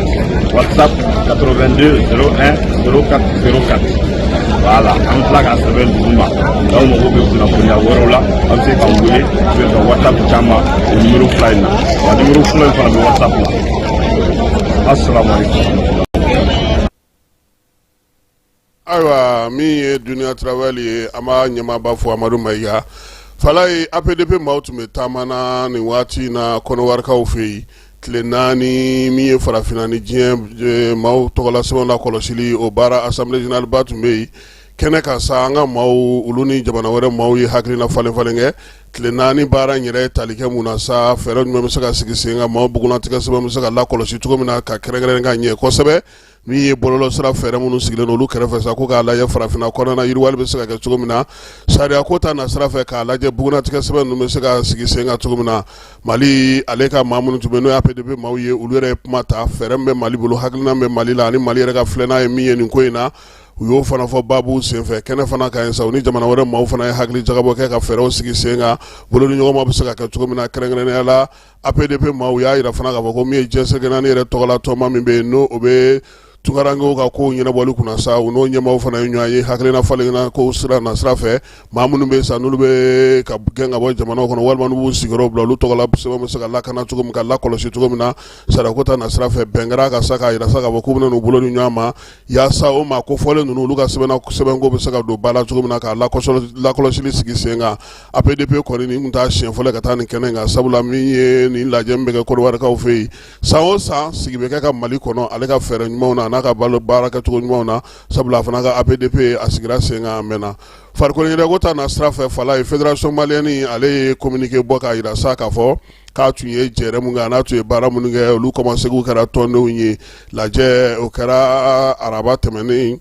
WhatsApp 82 01 04 04 voilà an tila ka sɛbɛn dugu ma n'aw mago bɛ kunnafoniya wɛrɛw la aw bɛ se k'an wele u bɛ ka WhatsApp caman o numéro fila in na wa numéro fila in fana bɛ WhatsApp la assalamu alaikum. Ayiwa min ye Dunuya Travel ye an b'a ɲɛmaaba fo Amadu Mayiga fala ye APDP maaw tun bɛ taama na nin waati in na kɔnɔwarikaw fɛ yen tile 4 min ye farafinna ni diɲɛ maaw tɔgɔla sɛbɛnw la kɔlɔsili o baara Assemblée Générale ba tun bɛ yen kɛnɛ ka sa an ka maaw olu ni jamana wɛrɛ maaw ye hakilina falen kɛ tile 4 baara in yɛrɛ tali kɛ mun na sa fɛɛrɛ jumɛn bɛ se ka sigi sen kan maaw bugunlatigɛ sɛbɛn bɛ se ka lakɔlɔsi cogo min na ka kɛrɛnkɛrɛn ka ɲɛ kosɛbɛ min ye bɔlɔlɔ sira fɛɛrɛ minnu sigilen olu kɛrɛfɛ sa ko k'a lajɛ farafinna kɔnɔna yiriwali bɛ se ka kɛ cogo min na sariya ko ta na sira fɛ k'a lajɛ bugunlatigɛ sɛbɛn ninnu bɛ se ka sigi sen kan cogo min na Mali ale ka maa minnu tun bɛ n'o ye APDP maaw ye olu yɛrɛ ye kuma ta fɛɛrɛ min bɛ Mali bolo hakilina bɛ Mali la ani Mali yɛrɛ ka filɛna ye min ye nin ko in na u y'o fana fɔ babu senfɛ kɛnɛ fana ka ɲi sa u ni jamana wɛrɛ maaw fana ye hakili jagabɔ kɛ ka fɛɛrɛw sigi sen kan bolo ni ɲɔgɔnma bɛ se ka kɛ cogo min na kɛrɛnkɛrɛnnenya la APDP maaw y'a yira fana k'a fɔ ko min ye jɛnsɛn naani yɛrɛ tɔgɔla tɔma min bɛ yen n'o o bɛ tunkarankew ka kow ɲɛnabɔli kunna sa u n'o ɲɛmaaw fana ye ɲɔgɔn ye hakilina falenna kow sira na sira fɛ maa minnu bɛ sa n'olu bɛ ka gɛn ka bɔ jamanaw kɔnɔ walima n'u b'u sigiyɔrɔ bila olu tɔgɔla sɛbɛn bɛ se ka lakana cogo min ka lakɔlɔsi cogo min na sariyako ta na sira fɛ bɛn kɛra ka sa k'a yira sa k'a fɔ k'u bɛna n'u bolo ni ɲɔgɔn ma yaasa o maa kofɔlen ninnu olu ka sɛbɛnko bɛ se ka don ba la cogo min na k'a lakɔlɔsili sigi sen kan APDP kɔni nin tun t'a siɲɛ fɔlɔ ka taa nin kɛnɛ in kan sabula min ye nin lajɛ min bɛ kɛ Kɔdiwarikaw fɛ yen san o san sigi bɛ kɛ ka Mali kɔnɔ ale ka fɛɛrɛ ɲumanw na n'a ka baara kɛcogo ɲumanw na sabula a fana ka APDP a sigira sen kan a mɛnna farikolo ɲɛnajɛko ta na sira fɛ fala ye Fédération Malienne ale ye communiqué bɔ k'a yira sa k'a fɔ k'a tun ye jɛrɛ mun kɛ n'a tun ye baara minnu kɛ olu kɔmasegiw kɛra tɔndenw ye lajɛ o kɛra araba tɛmɛnen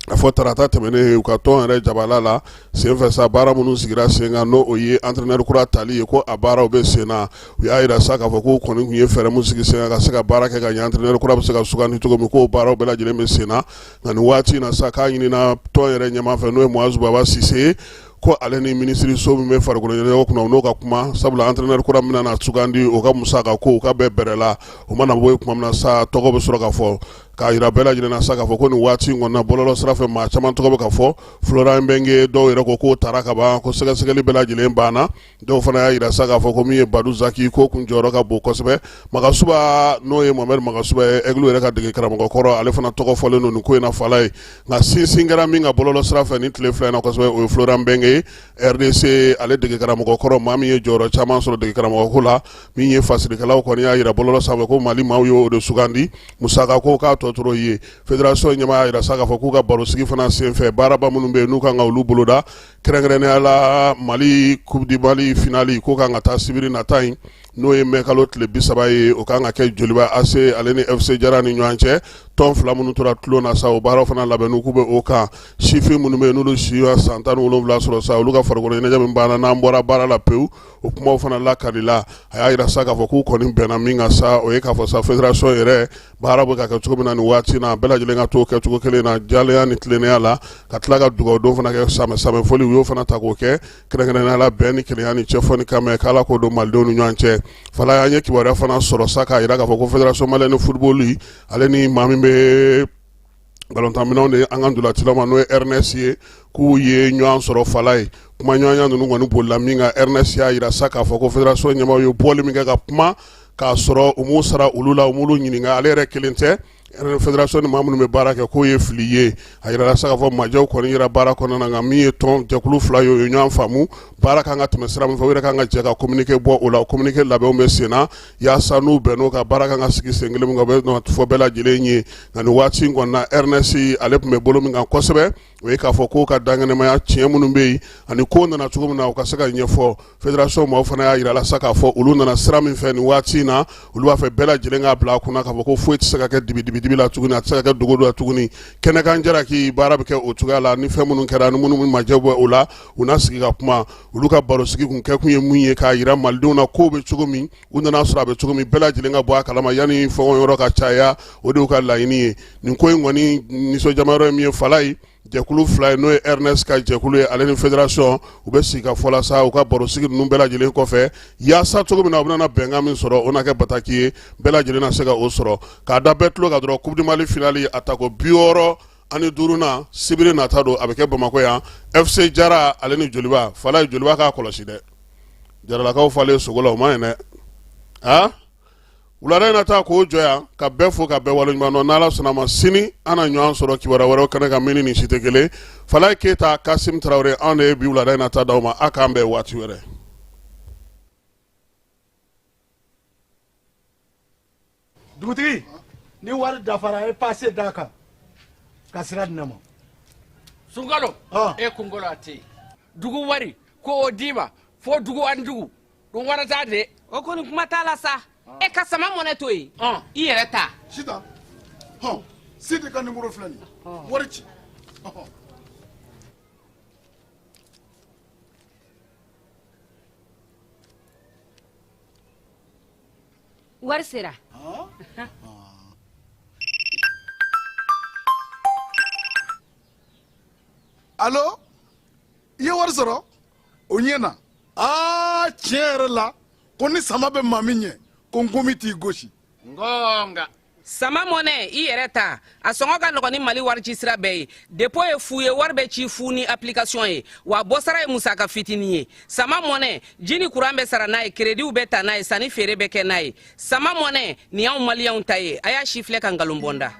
a fɔ tarata tɛmɛnen u ka tɔn yɛrɛ jabala la senfɛ sa baara minnu sigira sen kan n'o o ye entraîneur kura tali ye ko a baaraw bɛ sen na u y'a yira sa k'a fɔ k'u kɔni tun ye fɛɛrɛ min sigi sen kan ka se ka baara kɛ ka ɲɛ entraîneur kura bɛ se ka sugandi cogo min k'o baaraw bɛɛ lajɛlen bɛ sen na nka nin waati in na sa k'a ɲinina tɔn yɛrɛ ɲɛmaa fɛ n'o ye Muazu Baba Sise ko ale ni ministre so min bɛ farikolo ɲɛnajɛ kunna n'o ka kuma sabula entraîneur kura min na sugandi o ka musaka ko u ka bɛɛ bɛrɛ la o mana bɔ yen kuma min na sa tɔgɔ bɛ sɔrɔ ka fɔ k'a yira bɛɛ lajɛlen na sa k'a fɔ ko nin waati in kɔnɔna bɔlɔlɔ sira fɛ maa caman tɔgɔ bɛ ka fɔ Florent Mbengue dɔw yɛrɛ ko k'o taara ka ban ko sɛgɛsɛgɛli bɛɛ lajɛlen banna dɔw fana y'a yira sa k'a fɔ ko min ye Badou Zaki ko kun jɔyɔrɔ ka bon kosɛbɛ Magasuba n'o ye Mohamed Magasuba ye Aigle yɛrɛ ka dege karamɔgɔ kɔrɔ ale fana tɔgɔ fɔlen don nin ko in na fala ye nka sinsin kɛra min ka bɔlɔlɔ sira fɛ ni tile fila in na kosɛbɛ o ye Florent Mbengue RDC ale dege karamɔgɔ kɔrɔ maa min ye jɔyɔrɔ caman sɔrɔ dege karamɔgɔ ko la min ye fasilikɛlaw kɔni y'a yira bɔlɔlɔ sanfɛ ko Mali maaw ye o de sugandi musaka ko k'a tɔ tora ye fédération ɲɛmaa y'a yira sa k'a fɔ k'u ka barosigi fana senfɛ baaraba minnu bɛ yen n'u kan ka olu boloda kɛrɛnkɛrɛnnenya la Mali Coupe du Mali finale ko kan ka taa sibiri nata in n'o ye mai kalo tile 30 ye o kan ka kɛ Joliba AC ale ni FC Jara ni ɲɔgɔn cɛ tɔn fila minnu tora tulo na sa o baaraw fana labɛnnu k'u bɛ o kan sifin minnu bɛ yen n'olu si san 17 sɔrɔ sa olu ka farikolo ɲɛnajɛ min banna n'an bɔra baara la pewu o kumaw fana lakarila a y'a yira sa k'a fɔ k'u kɔni bɛnna min kan sa o ye k'a fɔ sa fédération yɛrɛ baara bɛ ka kɛ cogo min na nin waati na bɛɛ lajɛlen ka t'o kɛ cogo kelen na jɛlenya ni tilennenya la ka tila ka dugawudon fana kɛ samɛ foli u y'o fana ta k'o kɛ kɛrɛnkɛrɛnnenya la bɛn ni kelenya ni cɛfɔ kan mɛn k'ala k'o don malidenw ni ɲɔgɔn cɛ fala y'an ye kibaruya fana sɔrɔ sa k'a yira k'a fɔ ko fédération malienne de football ale ni maa min bɛ balontanminɛw de an ka ndolancilaw ma n'o ye RNS ye k'u ye ɲɔgɔn sɔrɔ fala ye kuma ɲɔgɔnya ninnu kɔni bolila min kan RNS y'a yira sa k'a fɔ ko fédération ɲɛmaaw ye bɔli min kɛ ka kuma k'a sɔrɔ u m'u sara olu la u m'olu ɲininka ale yɛrɛ kelen tɛ fédération ni maa minnu bɛ baara kɛ k'o ye fili ye a yirala sa k'a fɔ majɛw kɔni yira baara kɔnɔna na nka min ye tɔn jɛkulu fila ye o ye ɲɔgɔn faamu baara kan ka tɛmɛ sira min fɛ u yɛrɛ kan ka jɛ ka communiqué bɔ o la o communiqué labɛnw bɛ sen na yaasa n'u bɛnn'o ka baara kan ka sigi sen kelen min kan o bɛ fɔ bɛɛ lajɛlen ye nka nin waati in kɔnɔna RNS ale tun bɛ bolo min kan kosɛbɛ o ye k'a fɔ k'o ka danŋɛnɛmaya tiɲɛ minnu bɛ yen ani ko nana cogo min na u ka se ka ɲɛfɔ fédération maaw fana y'a yirala sa k'a fɔ olu nana sira min fɛ nin waati in na olu b'a fɛ bɛɛ lajɛlen k'a bila a kunna k'a fɔ ko foyi tɛ se ka kɛ dibi la tuguni a tɛ se ka kɛ dogo la tuguni kɛnɛkan Jalaki baara bɛ kɛ o cogoya la ni fɛn minnu kɛra ni minnu majɛ bɔ o la u na sigi ka kuma olu ka barosigi kun kɛ kun ye mun ye k'a yira malidenw na ko bɛ cogo min u nana sɔrɔ a bɛ cogo min bɛɛ lajɛlen ka bɔ a kalama yanni fɛn yɔrɔ ka caya o de y'u ka laɲini ye nin ko in kɔni nisɔndiyamayɔrɔ ye min ye fala ye jɛkulu fila ye n'o ye RNS ka jɛkulu ye ale ni fédération u bɛ sigi ka fɔ la sa u ka barosigi ninnu bɛɛ lajɛlen kɔfɛ yaasa cogo min na u bɛna bɛnkan min sɔrɔ o na kɛ bataki ye bɛɛ lajɛlen na se ka o sɔrɔ k'a da bɛɛ tulo kan dɔrɔn Coupe du Mali finale a ta ko 65 na sibiri nata don a bɛ kɛ Bamakɔ yan FC Jara ale ni Joliba fala ye Joliba k'a kɔlɔsi dɛ jaralakaw falen sogo la o ma ɲi dɛ wulada in na taa k'o jɔ yan ka bɛɛ fo ka bɛɛ waleɲuman dɔn n'Ala sɔnna ma sini an na ɲɔgɔn sɔrɔ kibaruya wɛrɛw kɛnɛ kan min ni si tɛ kelen Falaye Keyita Kasim Tarawele anw de ye bi wulada in na taa d'aw ma a k'an bɛn waati wɛrɛ. Dugutigi ni wari dafara e passe d'a kan ka sira di ne ma. Sunkalo e kunkolo a tɛ yen dugu wari ko o d'i ma fo dugu ani dugu dun wari t'a de o kɔni kuma t'a la sa e ka sama mɔnɛ to yen i yɛrɛ ta Sita Sidi ka numéro filɛ nin wari ci wari sera Allo i ye wari sɔrɔ o ɲɛna tiɲɛ yɛrɛ la ko ni sama bɛ maa min ɲɛ ko nkomi t'i gosi ngonga sama mɔnɛ i yɛrɛ ta a sɔngɔ ka nɔgɔn ni Mali wari ci sira bɛɛ ye dépôt ye fu ye wari bɛ ci fu ni application ye wa bɔsara ye musaka fitinin ye sama mɔnɛ ji ni courant bɛ sara n'a ye crédit bɛ ta n'a ye sanni feere bɛ kɛ n'a ye sama mɔnɛ nin y'anw maliyɛnw ta ye a y'a si filɛ ka nkalon bɔ n da